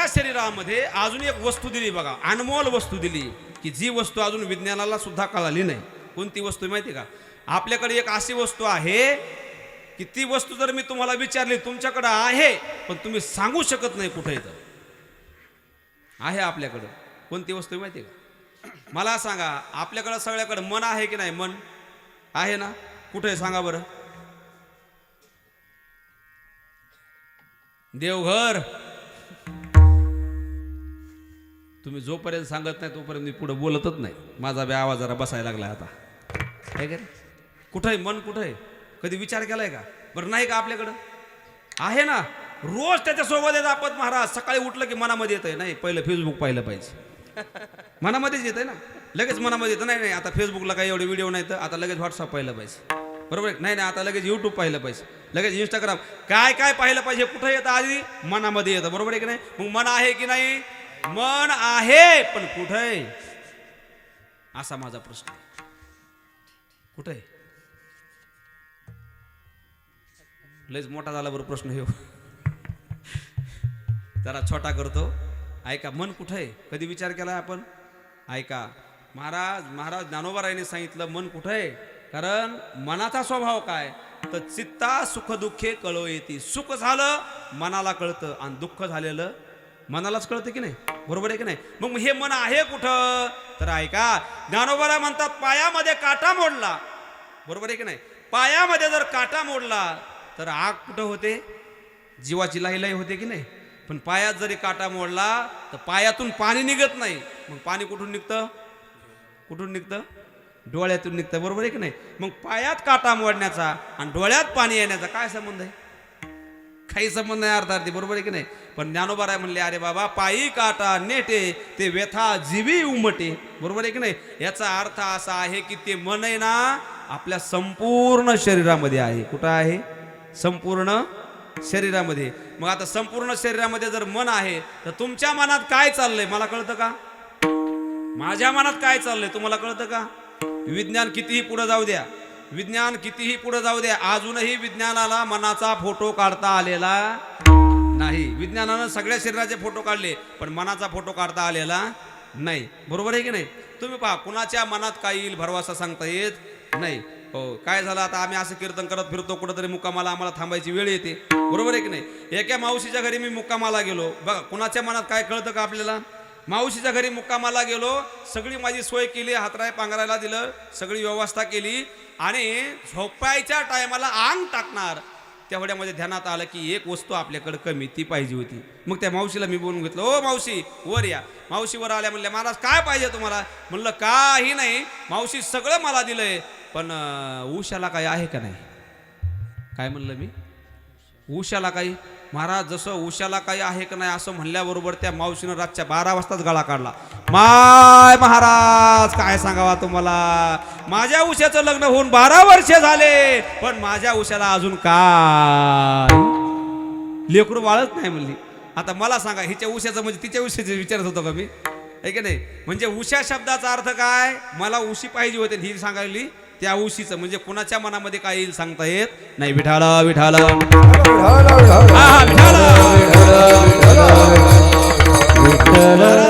शरीरामध्ये अजून एक वस्तू दिली बघा, अनमोल वस्तू दिली, की जी वस्तू अजून विज्ञानाला सुद्धा कळाली नाही. कोणती वस्तू माहिती का? आपल्याकडे एक अशी वस्तू आहे की ती वस्तू जर मी तुम्हाला विचारली, तुमच्याकडे आहे पण तुम्ही सांगू शकत नाही कुठे इथं आहे आपल्याकडं. कोणती वस्तू माहिती का? मला सांगा, आपल्याकडं सगळ्याकडे मन आहे की नाही? मन आहे ना? कुठे सांगा बरं? देवघर. तुम्ही जोपर्यंत सांगत नाही तोपर्यंत मी पुढे बोलतच नाही. माझा बी आवाज जरा बसायला लागला आता. आहे का? कुठं आहे मन? कुठं आहे? कधी विचार केलाय का? बरं नाही का? आपल्याकडं आहे ना. रोज त्याच्यासोबत येत आपण. महाराज सकाळी उठलं की मनामध्ये येत आहे, नाही पहिलं फेसबुक पाहिलं पाहिजे. मनामध्येच येत आहे ना, लगेच मनामध्ये येतं. नाही नाही आता फेसबुकला काही एवढे व्हिडिओ नाही, तर आता लगेच व्हॉट्सअप पाहिलं पाहिजे. बरोबर आहे? नाही नाही आता लगेच यूट्यूब पाहिलं पाहिजे, लगेच इंस्टाग्राम, काय काय पाहिलं पाहिजे. कुठं येतं? आधी मनामध्ये येतं. बरोबर आहे की नाही? मग मन आहे की नाही? मन आहे, पण कुठं आहे असा माझा प्रश्न. कुठं आहे? लयच मोठा झाला बरं प्रश्न हे, जरा छोटा करतो. ऐका, मन कुठं आहे? कधी विचार केलाय आपण? ऐका, महाराज ज्ञानोबारायांनी सांगितलं मन कुठं आहे. कारण मनाचा स्वभाव काय? तर चित्ता सुख दुःखे कळो येती. सुख झालं मनाला कळतं आणि दुःख झालेलं मनालाच कळतं की नाही, बरोबर आहे की नाही. मग हे मन आहे कुठं, तर ऐका ज्ञानोबा म्हणतात पायामध्ये काटा मोडला, बरोबर आहे की नाही. पायामध्ये जर काटा मोडला तर आग कुठं होते, जीवाची लाहीलाई होते की नाही. पण पायात जरी काटा मोडला तर पायातून पाणी निघत नाही. मग पाणी कुठून निघतं, कुठून निघतं, डोळ्यातून निघतं, बरोबर आहे की नाही. मग पायात काटा मोडण्याचा आणि डोळ्यात पाणी येण्याचा काय संबंध आहे, काही संबंध नाही अर्थार्थी, बरोबर आहे की नाही. पण ज्ञानोबा राय म्हणले अरे बाबा पायी काटा नेटे ते व्यथा जीवी उमटे, बरोबर आहे की नाही. याचा अर्थ असा आहे की ते मन आहे ना आपल्या संपूर्ण शरीरामध्ये आहे. कुठं आहे, संपूर्ण शरीरामध्ये. मग आता संपूर्ण शरीरामध्ये जर मन आहे तर तुमच्या मनात काय चाललंय मला कळतं का, माझ्या मनात काय चाललंय तुम्हाला कळतं का. विज्ञान कितीही पुढे जाऊ द्या, विज्ञान कितीही पुढे जाऊ द्या, अजूनही विज्ञानाला मनाचा फोटो काढता आलेला नाही. विज्ञानानं सगळ्या शरीराचे फोटो काढले पण मनाचा फोटो काढता आलेला नाही, बरोबर आहे की नाही. तुम्ही पहा कुणाच्या मनात काय येईल भरवसा सांगता येत नाही. हो काय झालं आता आम्ही असं कीर्तन करत फिरतो कुठंतरी मुक्कामाला, आम्हाला थांबायची वेळ येते, बरोबर आहे की नाही. एका मावशीच्या घरी मी मुक्कामाला गेलो, बघा कुणाच्या मनात काय कळतं का आपल्याला. मावशीच्या घरी मुक्कामाला गेलो, सगळी माझी सोय केली, हातराय पांघरायला दिलं, सगळी व्यवस्था केली आणि झोपायच्या टायमाला अंग टाकणार तेवढ्यामध्ये ध्यानात आलं की एक वस्तू आपल्याकडे कमी ती पाहिजे होती. मग त्या मावशीला मी बोलून घेतलं, ओ मावशी वर या. मावशी वर आल्या, म्हणल्या महाराज काय पाहिजे तुम्हाला. म्हणलं काही नाही मावशी सगळं मला दिलंय पण उशाला काही आहे का नाही. काय म्हणलं मी, उशाला काही. महाराज जसं उशाला काही आहे का नाही असं म्हणल्याबरोबर त्या मावशीनं रातच्या 12 वाजताच गळा काढला. माय महाराज काय सांगावा तुम्हाला, माझ्या उशाचं लग्न होऊन 12 वर्ष झाले पण माझ्या उशाला अजून काय लेकरू बाळच नाही म्हणली. आता मला सांगा हिच्या उशाचं म्हणजे तिच्या उशाचं विचारत होतो का मी, आहे की नाही. म्हणजे उशा शब्दाचा अर्थ काय, मला उशी पाहिजे होते ही सांगायली त्या उशीचं म्हणजे कुणाच्या मनामध्ये काय येईल सांगता येत नाही. विठाला विठाला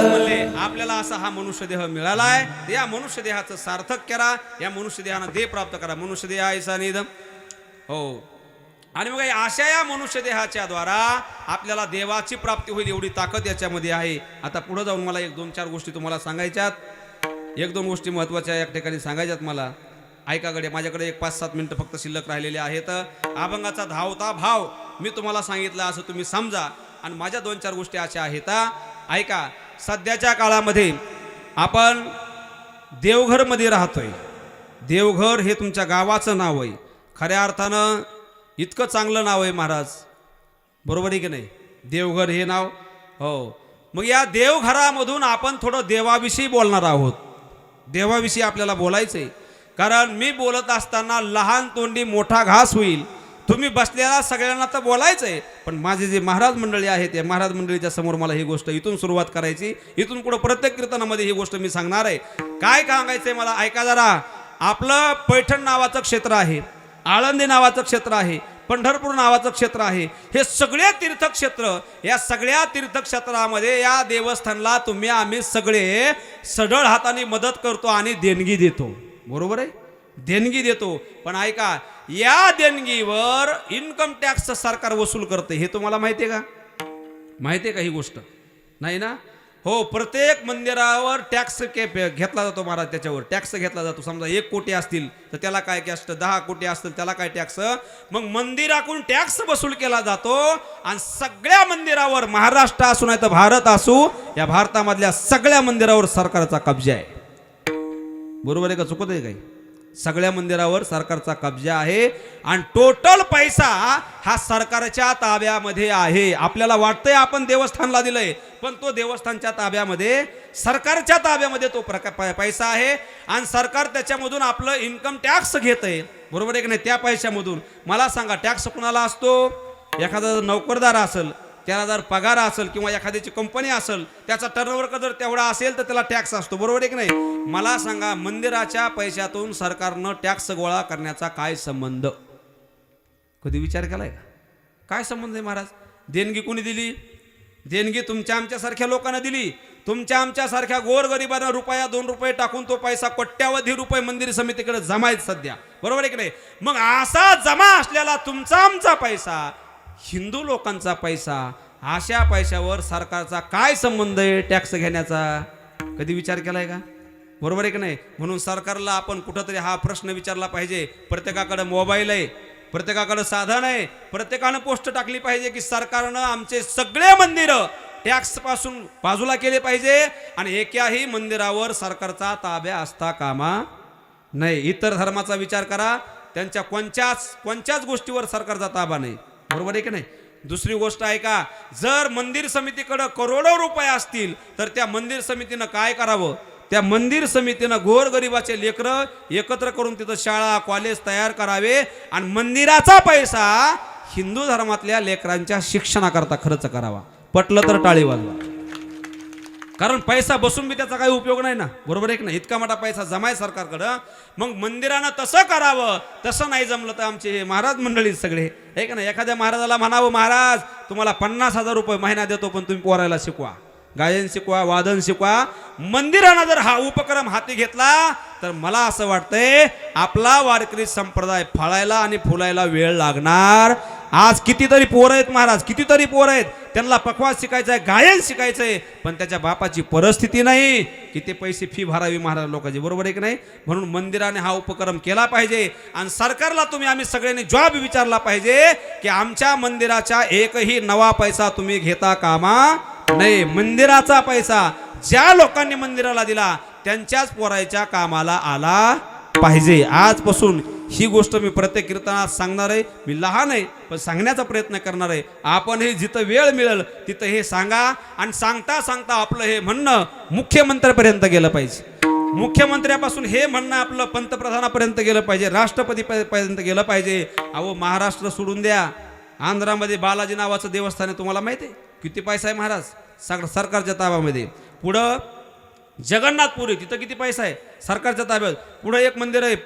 म्हणले आपल्याला असा हा मनुष्य देह मिळालाय, या मनुष्य देहाचं सार्थक करा, या मनुष्य देहानं देह प्राप्त करा. मनुष्य देह ऐसा निधम हो. आणि मग अशा या मनुष्य देहाच्या द्वारा आपल्याला देवाची प्राप्ती होईल एवढी ताकद याच्यामध्ये आहे. आता पुढे जाऊन मला 1-2-4 गोष्टी तुम्हाला सांगायच्यात, 1-2 गोष्टी महत्वाच्या या ठिकाणी सांगायच्यात मला. ऐकाकडे माझ्याकडे 5-7 मिनिटं फक्त शिल्लक राहिलेले आहेत. अभंगाचा धावता भाव मी तुम्हाला सांगितलं असं तुम्ही समजा. आणि माझ्या 2-4 गोष्टी अशा आहेत. ऐका सध्याच्या काळामध्ये आपण देवघरमध्ये राहतोय. देवघर हे तुमच्या गावाचं नाव आहे, खऱ्या अर्थानं इतकं चांगलं नाव आहे महाराज, बरोबर आहे की नाही. देवघर हे नाव हो. मग या देवघरामधून आपण थोडं देवाविषयी बोलणार आहोत. देवाविषयी आपल्याला बोलायचंय कारण मी बोलत असताना लहान तोंडी मोठा घास होईल. तुम्ही बसलेला सगळ्यांना तर बोलायचंय पण माझे जे महाराज मंडळी आहेत या महाराज मंडळीच्या समोर मला ही गोष्ट इथून सुरुवात करायची. इथून पुढे प्रत्येक कीर्तनामध्ये ही गोष्ट मी सांगणार आहे. काय सांगायचंय मला ऐका जरा. आपलं पैठण नावाचं क्षेत्र आहे, आळंदी नावाचं क्षेत्र आहे, पंढरपूर नावाचं क्षेत्र आहे. हे सगळे तीर्थक्षेत्र, या सगळ्या तीर्थक्षेत्रामध्ये या देवस्थानला तुम्ही आम्ही सगळे सढळ हाताने मदत करतो आणि देणगी देतो, बरोबर आहे, देणगी देतो. पण ऐका या देणगीवर इन्कम टॅक्स सरकार वसूल करते. हे तुम्हाला माहिती आहे का, माहिती आहे का ही गोष्ट नाही ना. हो प्रत्येक मंदिरावर टॅक्स घेतला जातो महाराज, त्याच्यावर टॅक्स घेतला जातो. समजा 1 कोटी असतील तर त्याला काय टॅक्स, 10 कोटी असतील त्याला काय टॅक्स. मग मंदिराकडून टॅक्स वसूल केला जातो आणि सगळ्या मंदिरावर महाराष्ट्र असू नाही तर भारत असू या भारतामधल्या सगळ्या मंदिरावर सरकारचा कब्जा आहे, बरोबर आहे का, चुकत आहे काही. सगळ्या मंदिरावर सरकारचा कब्जा आहे आणि टोटल पैसा हा सरकारच्या ताब्यामध्ये आहे. आपल्याला वाटतंय आपण देवस्थानला दिलंय पण तो देवस्थानच्या ताब्यामध्ये, सरकारच्या ताब्यामध्ये तो पैसा आहे आणि सरकार त्याच्यामधून आपलं इन्कम टॅक्स घेत आहे, बरोबर आहे की नाही. त्या पैशामधून मला सांगा टॅक्स कुणाला असतो, एखादा नोकरदार असेल त्याला जर पगार असेल किंवा एखाद्याची कंपनी असेल त्याचा टर्नओव्हर जर तेवढा असेल तर त्याला टॅक्स असतो, बरोबर आहे की नाही. मला सांगा मंदिराच्या पैशातून सरकारनं टॅक्स गोळा करण्याचा काय संबंध, कधी विचार केलाय का, काय संबंध आहे महाराज. देणगी कोणी दिली, देणगी तुमच्या आमच्यासारख्या लोकांना दिली. तुमच्या आमच्यासारख्या गोरगरिबांना ₹1-2 टाकून तो पैसा कोट्यावधी रुपये मंदिर समितीकडे जमायत सध्या, बरोबर आहे की नाही. मग असा जमा असलेला तुमचा आमचा पैसा, हिंदू लोकांचा पैसा अशा पैशावर सरकारचा काय संबंध आहे टॅक्स घेण्याचा? कधी विचार केलाय का? बरोबर आहे की नाही? म्हणून सरकारला आपण कुठंतरी हा प्रश्न विचारला पाहिजे. प्रत्येकाकडे मोबाईल आहे, प्रत्येकाकडे साधन आहे, प्रत्येकानं पोस्ट टाकली पाहिजे की सरकारनं आमचे सगळे मंदिर टॅक्स पासून बाजूला केले पाहिजे आणि एकाही मंदिरावर सरकारचा ताब्या असता कामा नाही. इतर धर्माचा विचार करा, त्यांच्या कोणत्याच गोष्टीवर सरकारचा ताबा नाही. बरोबर आहे की नाही? दुसरी गोष्ट आहे का, जर मंदिर समितीकडे करोडो रुपये असतील तर त्या मंदिर समितीनं काय करावं? त्या मंदिर समितीनं गोरगरिबाचे लेकरं एकत्र करून तिथं शाळा कॉलेज तयार करावे आणि मंदिराचा पैसा हिंदू धर्मातल्या लेकरांच्या शिक्षणाकरता खर्च करावा. पटलं तर टाळी वाजवा. कारण पैसा बसून बी त्याचा काही उपयोग नाही ना. बरोबर आहे की नाही? इतका मोठा पैसा जमाय सरकारकडं, मग मंदिरानं तसं करावं. तसं नाही जमलं तर आमचे हे महाराज मंडळी सगळे आहे का नाही, एखाद्या महाराजाला म्हणावं, महाराज तुम्हाला 50,000 रुपये महिना देतो, पण तुम्ही पोरायला शिकवा, गायन शिकवा, वादन शिकवा. मंदिरानं जर हा उपक्रम हाती घेतला तर मला असं वाटतंय आपला वारकरी संप्रदाय फळायला आणि फुलायला वेळ लागणार. आज कितीतरी पोरं आहेत महाराज, कितीतरी पोरं आहेत, त्यांना पखवाज शिकायचं आहे, गायन शिकायचं आहे, पण त्याच्या बापाची परिस्थिती नाही की ते पैसे फी भरावी महाराज लोकांची. बरोबर आहे की नाही? म्हणून मंदिराने हा उपक्रम केला पाहिजे आणि सरकारला आम्ही सगळ्यांनी जॉब विचारला पाहिजे की आमच्या मंदिराचा एकही नवा पैसा तुम्ही घेता कामा नाही. मंदिराचा पैसा ज्या लोकांनी मंदिराला दिला त्यांच्याच पोरायच्या कामाला आला पाहिजे. आजपासून ही गोष्ट मी प्रत्येक कीर्तनात सांगणार आहे. मी लहान आहे पण सांगण्याचा प्रयत्न करणार आहे. आपण हे जिथं वेळ मिळेल तिथं हे सांगा आणि सांगता सांगता आपलं हे म्हणणं मुख्यमंत्र्यापर्यंत गेलं पाहिजे. मुख्यमंत्र्यापासून हे म्हणणं आपलं पंतप्रधानापर्यंत गेलं पाहिजे, राष्ट्रपतीपर्यंत गेलं पाहिजे. अहो महाराष्ट्र सोडून द्या, आंध्रामध्ये बालाजी नावाचं देवस्थान आहे, तुम्हाला माहिती आहे किती पैसा आहे महाराज? सरकारच्या ताब्यामध्ये. पुढं जगन्नाथपुरी, तिथं किती पैसा आहे? सरकारच्या ताब्यात. पुढं एक मंदिर आहे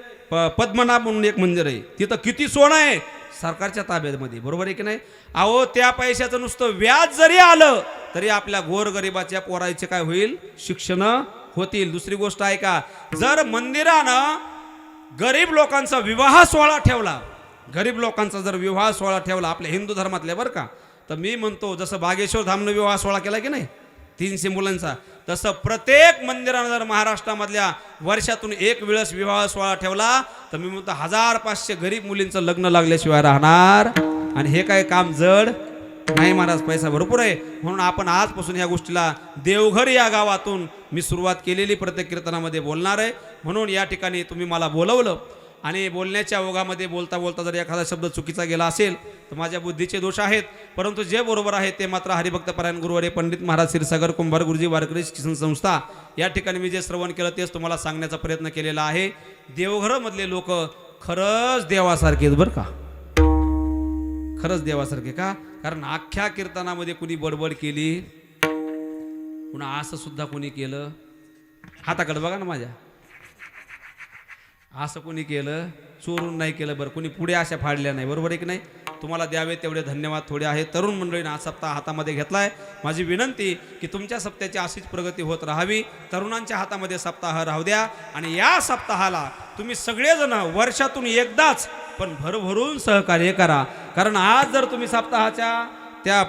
पद्मनाभ म्हणून एक मंदिर आहे, तिथं किती सोनं आहे? सरकारच्या ताब्यामध्ये. बरोबर आहे की नाही? अहो त्या पैशाचं नुसतं व्याज जरी आलं तरी आपल्या गोरगरिबाच्या पोरायचे काय होईल? शिक्षण होतील. दुसरी गोष्ट आहे का, जर मंदिरानं गरीब लोकांचा विवाह सोहळा ठेवला, गरीब लोकांचा जर विवाह सोहळा ठेवला आपल्या हिंदू धर्मातल्या बरं का, तर मी म्हणतो जसं बागेश्वर धामनं विवाह सोहळा केला की नाही 300 मुलांचा, तसं प्रत्येक मंदिरानं जर महाराष्ट्रामधल्या वर्षातून एक वेळेस विवाह सोहळा ठेवला तर मी म्हणतो 1500 गरीब मुलींचं लग्न लागल्याशिवाय राहणार. आणि हे काय काम जड नाही महाराज, पैसा भरपूर आहे. म्हणून आपण आजपासून या गोष्टीला देवघर या गावातून मी सुरुवात केलेली प्रत्येक कीर्तनामध्ये बोलणार आहे. म्हणून या ठिकाणी तुम्ही मला बोलवलं आणि बोलण्याच्या ओघामध्ये बोलता बोलता जर एखादा शब्द चुकीचा गेला असेल तर माझ्या बुद्धीचे दोष आहेत, परंतु जे बरोबर आहे ते मात्र हरिभक्तपरायण गुरुवारे पंडित महाराज क्षीरसागर कुंभार गुरुजी वारकरी शिक्षण संस्था या ठिकाणी मी जे श्रवण केलं तेच तुम्हाला सांगण्याचा प्रयत्न केलेला आहे. देवघरमधले लोक खरंच देवासारखे आहेत बरं का, खरंच देवासारखे. का? कारण अख्ख्या कीर्तनामध्ये कुणी बडबड केली, पुन्हा असं सुद्धा कोणी केलं, हाताकडे बघा ना माझ्या, असं कोणी केलं, चोरून नाही केलं बरं, कोणी पुढे अशा फाडल्या नाही. बरोबर आहे की नाही? तुम्हाला द्यावे तेवढे धन्यवाद थोडे आहे. तरुण मंडळीने हा सप्ताह हातामध्ये घेतलाय. माझी विनंती की तुमच्या सप्त्याची अशीच प्रगती होत राहावी, तरुणांच्या हातामध्ये सप्ताह राहू द्या आणि या सप्ताहाला तुम्ही सगळेजण वर्षातून एकदाच पण भरभरून सहकार्य करा. कारण आज जर तुम्ही सप्ताहाच्या त्या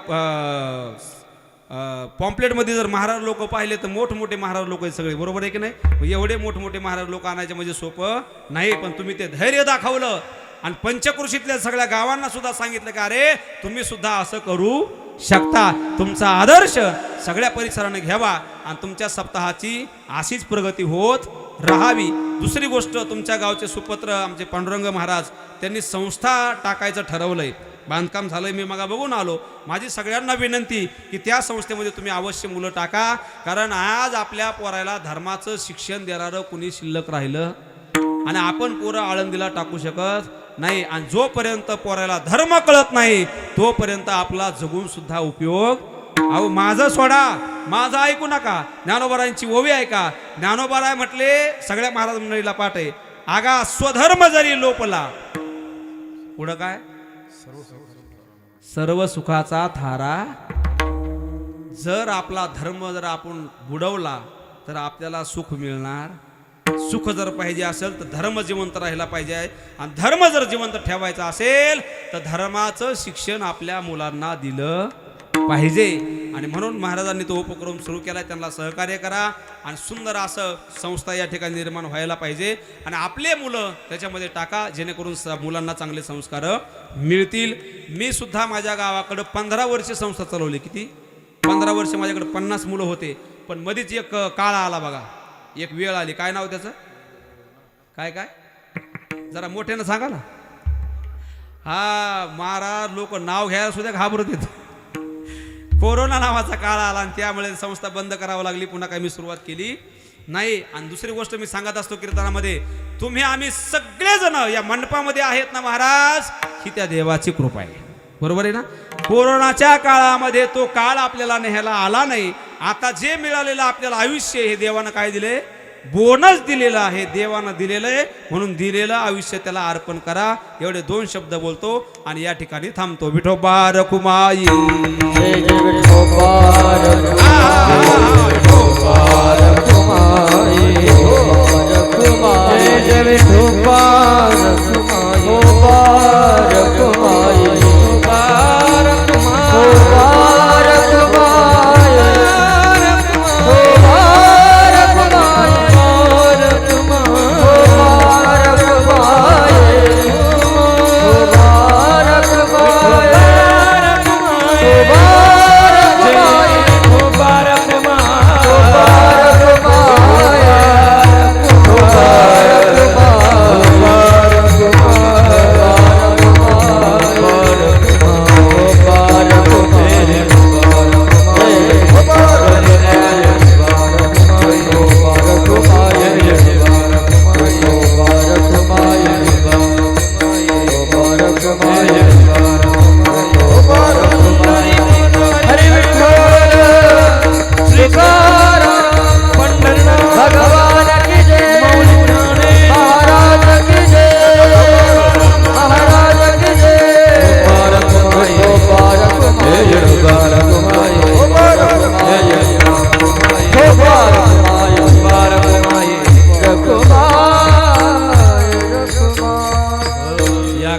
पॉम्पलेटमध्ये जर महाराज लोक पाहिले तर मोठमोठे महाराज लोक आहेत सगळे. बरोबर आहे की नाही? एवढे मोठमोठे महाराज लोक आणायचे म्हणजे सोपं नाही, पण तुम्ही ते धैर्य दाखवलं आणि पंचकृषीतल्या सगळ्या गावांना सुद्धा सांगितलं की अरे तुम्ही सुद्धा असं करू शकता. तुमचा आदर्श सगळ्या परिसराने घ्यावा आणि तुमच्या सप्ताहाची अशीच प्रगती होत राहावी. दुसरी गोष्ट, तुमच्या गावचे सुपुत्र आमचे पांडुरंग महाराज त्यांनी संस्था टाकायचं ठरवलंय, बांधकाम झालंय, मी मग बघून आलो. माझी सगळ्यांना विनंती की त्या संस्थेमध्ये तुम्ही अवश्य मुलं टाका, कारण आज आपल्या पोराला धर्माचं शिक्षण देणारं कुणी शिल्लक राहिलं आणि आपण पोरं आळंदीला टाकू शकत नाही. आणि जोपर्यंत पोराला धर्म कळत नाही तोपर्यंत आपला जगून सुद्धा उपयोग. अहो माझं सोडा, माझं ऐकू नका, ज्ञानोबारायांची ओवी ऐका. ज्ञानोबाराय म्हटले, सगळ्या महाराज मंडळीला पाठ आहे, आगा स्वधर्म जरी लोपला, पुढं काय, सर्व सुखाचा थारा. जर आपला धर्म जर आपण बुडवला तर आपल्याला सुख मिळणार. सुख जर पाहिजे असेल तर धर्म जिवंत राहिला पाहिजे आणि धर्म जर जिवंत ठेवायचा असेल तर धर्माचं शिक्षण आपल्या मुलांना दिलं पाहिजे आणि म्हणून महाराजांनी तो उपक्रम सुरू केला. त्यांना सहकार्य करा आणि सुंदर असं संस्था या ठिकाणी निर्माण व्हायला पाहिजे आणि आपले मुलं त्याच्यामध्ये टाका जेणेकरून मुलांना चांगले संस्कार मिळतील. मी सुद्धा माझ्या गावाकडं 15 वर्ष संस्था चालवली. किती? 15 वर्ष. माझ्याकडे 50 मुलं होते. पण मध्येच एक काळ आला बघा, एक वेळ आली. काय नाव त्याचं? काय काय जरा मोठ्यानं सांगा ना. हा महाराज, लोक नाव घ्यायला सुद्धा घाबरत येत. कोरोना नावाचा काळ आला आणि त्यामुळे संस्था बंद करावी लागली. पुन्हा काही मी सुरुवात केली नाही. आणि दुसरी गोष्ट मी सांगत असतो कीर्तनामध्ये, तुम्ही आम्ही सगळेजण या मंडपामध्ये आहेत ना महाराज, ही त्या देवाची कृपा आहे. बरोबर आहे ना. कोरोनाच्या काळामध्ये तो काळ आपल्याला न्यायला आला नाही. आता जे मिळालेलं आपल्याला आयुष्य हे देवानं काय दिले? बोनस दिलेला आहे. देवानं दिलेलं आहे म्हणून दिलेलं आयुष्य त्याला अर्पण करा. एवढे 2 शब्द बोलतो आणि या ठिकाणी थांबतो. विठोबा रखुमाई, जय जय विठोबा रखुमाई, जय जय विठोबा रखुमाई,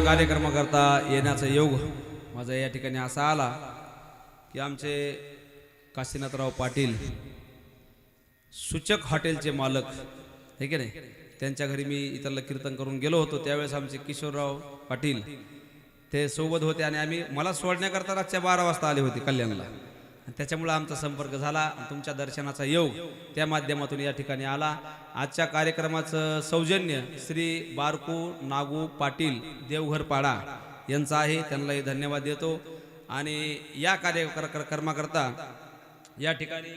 कार्यक्रमाकरता येण्याचा योग माझा या ठिकाणी असा आला की आमचे काशीनाथराव पाटील सूचक हॉटेलचे मालक हे की नाही, त्यांच्या घरी मी इथलं कीर्तन करून गेलो होतो. त्यावेळेस आमचे किशोरराव पाटील ते सोबत होते आणि आम्ही मला सोडण्याकरता रातच्या 12 वाजता आले होते कल्याणला. त्याच्यामुळे आमचा संपर्क झाला. तुमच्या दर्शनाचा योग त्या माध्यमातून या ठिकाणी आला. आजच्या कार्यक्रमाचं सौजन्य श्री बारकू नागू पाटील देवघरपाडा यांचा आहे. त्यांनाही धन्यवाद देतो. आणि या कार्यक्रमाकरता या ठिकाणी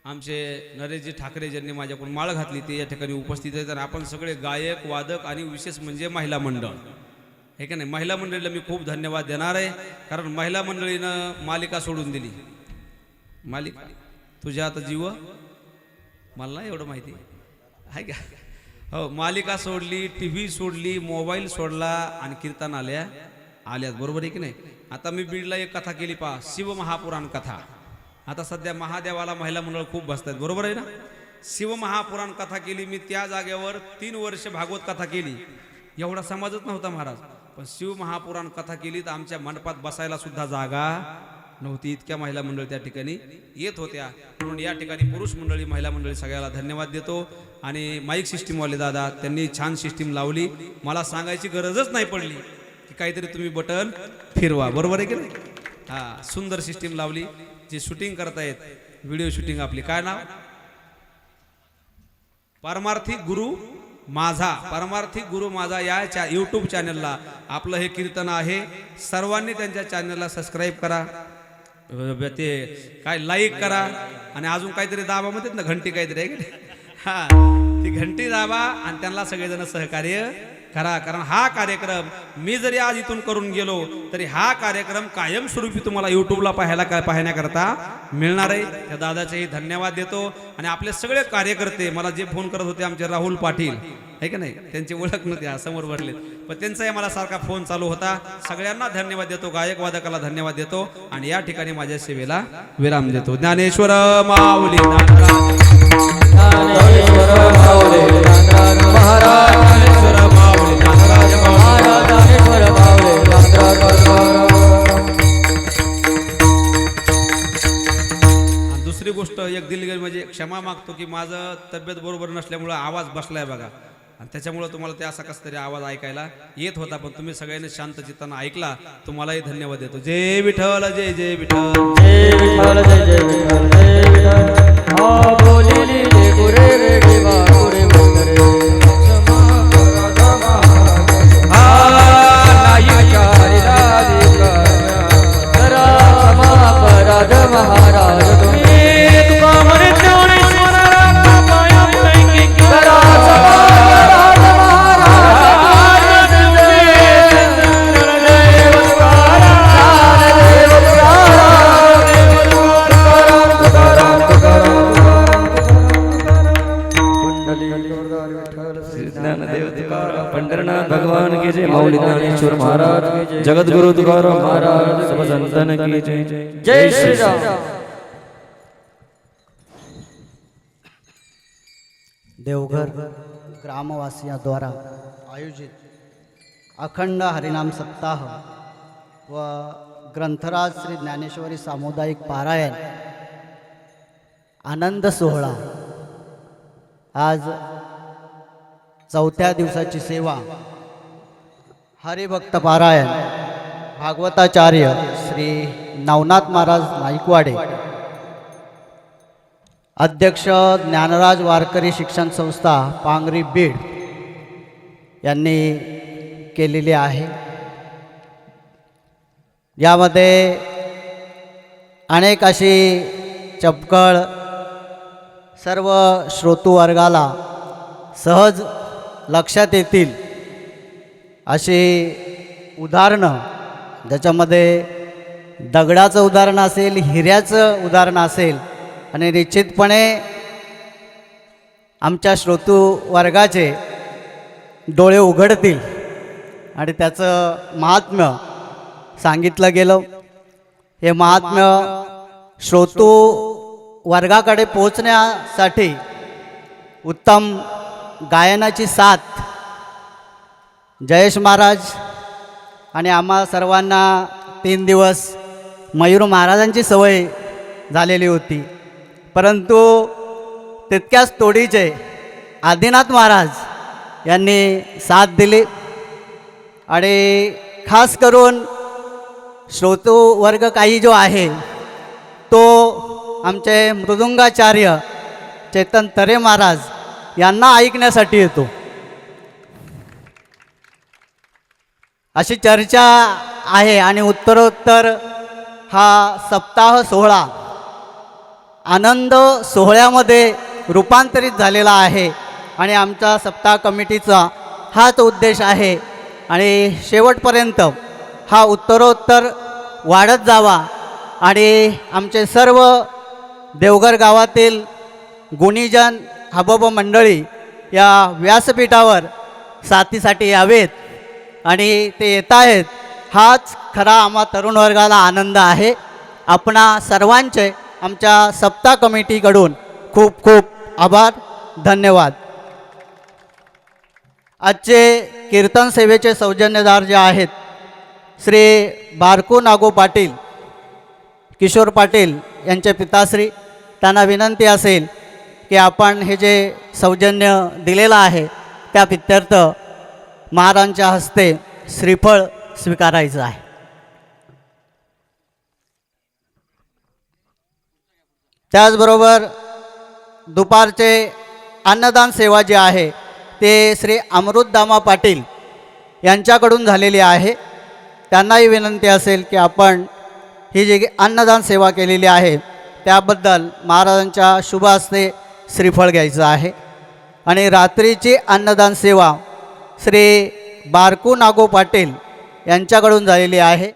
आमचे नरेशजी ठाकरे ज्यांनी माझ्याकडून माळ घातली ते या ठिकाणी उपस्थित आहेत. आणि आपण सगळे गायक वादक आणि विशेष म्हणजे महिला मंडळ हे का नाही, महिला मंडळीला मी खूप धन्यवाद देणार आहे. कारण महिला मंडळीनं मालिका सोडून दिली. मालिका तुझ्या आता जीव मला नाही एवढं माहिती आहे का. हो, मालिका सोडली, TV सोडली, मोबाईल सोडला आणि कीर्तन आल्यात. बरोबर आहे की नाही. आता मी बीडला एक कथा केली पहा, शिवमहापुराण कथा. आता सध्या महादेवाला महिला मंडळ खूप बसतात. बरोबर आहे ना. शिवमहापुराण कथा केली मी. त्या जागेवर 3 वर्ष भागवत कथा केली. एवढा समाजच नव्हता महाराज. पण शिवमहापुराण कथा केली तर आमच्या मंडपात बसायला सुद्धा जागा नव्हती. इतक्या महिला मंडळी त्या ठिकाणी येत होत्या. म्हणून या ठिकाणी पुरुष मंडळी महिला मंडळी सगळ्याला धन्यवाद देतो. आणि माईक सिस्टीमवाले दादा त्यांनी छान सिस्टीम लावली. मला सांगायची गरजच नाही पडली की काहीतरी तुम्ही बटन फिरवा. बरोबर आहे की नाही. हां, सुंदर सिस्टीम लावली. जे शूटिंग करतायत व्हिडिओ शूटिंग आपली काय नाव, परमार्थिक गुरु माझा या यूट्यूब चॅनलला आपलं हे कीर्तन आहे. सर्वांनी त्यांच्या चॅनलला सबस्क्राईब करा, ते काय लाईक करा आणि अजून काहीतरी दाबा म्हणतात ना, घंटी काहीतरी आहे की हां, ती घंटी दाबा आणि त्यांना सगळेजण सहकार्य करा. कारण हा कार्यक्रम मी जरी आज इथून करून गेलो तरी हा कार्यक्रम कायमस्वरूपी तुम्हाला यूट्यूबला पाहण्याकरता मिळणार आहे. त्या दादाचेही धन्यवाद देतो. आणि आपले सगळे कार्यकर्ते मला जे फोन करत होते, आमचे राहुल पाटील आहे का नाही, त्यांची ओळख नव्हती, समोर बसले, पण त्यांचाही मला सारखा फोन चालू होता. सगळ्यांना धन्यवाद देतो, गायक वादकाला धन्यवाद देतो आणि या ठिकाणी माझ्या सेवेला विराम देतो. ज्ञानेश्वर माऊली मागतो की माझं तब्येत बरोबर नसल्यामुळं आवाज बसलाय बघा, आणि त्याच्यामुळं तुम्हाला ते असा कसा तरी आवाज ऐकायला येत होता, पण तुम्ही सगळ्यांनी शांत चित्तानं ऐकला, तुम्हालाही धन्यवाद देतो. जय विठ्ठल, जय जय विठ्ठल. जय विठ्ठल, जय जय विठ्ठल, जय विठ्ठल. हा बोलिली रे गुरे रे देवा गुरे वंदरे. करा समापराध महाराज तुम्ही. तुका म्हणे ज्ञानेश्वरा पाया पैकी करा समापराध महाराज ज्ञानदेव तुकाराम पंढरनाथ भगवान की जय. मौली ज्ञानेश्वर महाराज की जय. जगद्गुरु तुकाराम महाराज सब संतन की जय. जय श्री राम. देवघर ग्रामवासियांद्वारा आयोजित अखंड हरिनाम सप्ताह व ग्रंथराज श्री ज्ञानेश्वरी सामुदायिक पारायण आनंद सोहळा आज चौथ्या दिवसाची सेवा हरिभक्त पारायण भागवताचार्य श्री नवनाथ महाराज नाईकवाडे, अध्यक्ष ज्ञानराज वारकरी शिक्षण संस्था पांगरी बीड यांनी केलेली आहे. यामध्ये अनेक अशी चपकळ सर्व श्रोतृवर्गाला सहज लक्षात येतील अशी उदाहरणं, ज्याच्यामध्ये दगडाचं उदाहरण असेल, हिऱ्याचं उदाहरण असेल, आणि निश्चितपणे आमच्या श्रोतृ वर्गाचे डोळे उघडतील आणि त्याचं महात्म्य सांगितलं गेलं. हे महात्म्य श्रोतृ वर्गाकडे पोहोचण्यासाठी उत्तम गायनाची साथ जयेश महाराज आणि आम्हा सर्वांना 3 दिवस मयूर महाराजांची सवय झालेली होती, परंतु तितक्याच तोडीचे आदिनाथ महाराज यांनी साथ दिली. आणि खास करून श्रोतृ वर्ग काही जो आहे तो आमचे मृदुंगाचार्य चेतन तरे महाराज यांना ऐकण्यासाठी येतो. अशी चर्चा आहे आणि उत्तरोत्तर हा सप्ताह सोहळा आनंद सोहळ्यामध्ये रूपांतरित झालेला आहे. आणि आमच्या सप्ताह कमिटीचा हाच उद्देश आहे आणि शेवटपर्यंत हा उत्तरोत्तर वाढत जावा आणि आमचे सर्व देवघर गावातील गुणीजन हबब मंडळी या व्यासपीठावर साथीसाठी यावेत आणि ते येत आहेत. हाच खरा आम्हा तरुण वर्गाला आनंद आहे. आपणा सर्वांचे आमच्या सप्ताह कमिटीकडून खूप खूप आभार, धन्यवाद. आजचे कीर्तन सेवेचे सौजन्यदार जे आहेत श्री बारकू नागो पाटील, किशोर पाटील यांचे पिताश्री, त्यांना विनंती असेल की आपण हे जे सौजन्य दिलेलं आहे त्या प्रित्यर्थ महाराजांच्या हस्ते श्रीफळ स्वीकारायचं आहे. त्याचबरोबर दुपारचे अन्नदान सेवा जी आहे ते श्री अमृतदामा पाटील यांच्याकडून झालेली आहे. त्यांनाही विनंती असेल की आपण ही जी अन्नदान सेवा केलेली आहे त्याबद्दल महाराजांच्या शुभ हस्ते श्रीफळ घ्यायचं आहे. आणि रात्रीची अन्नदान सेवा श्री बारकू नागो पाटील यांच्याकडून झालेली आहे.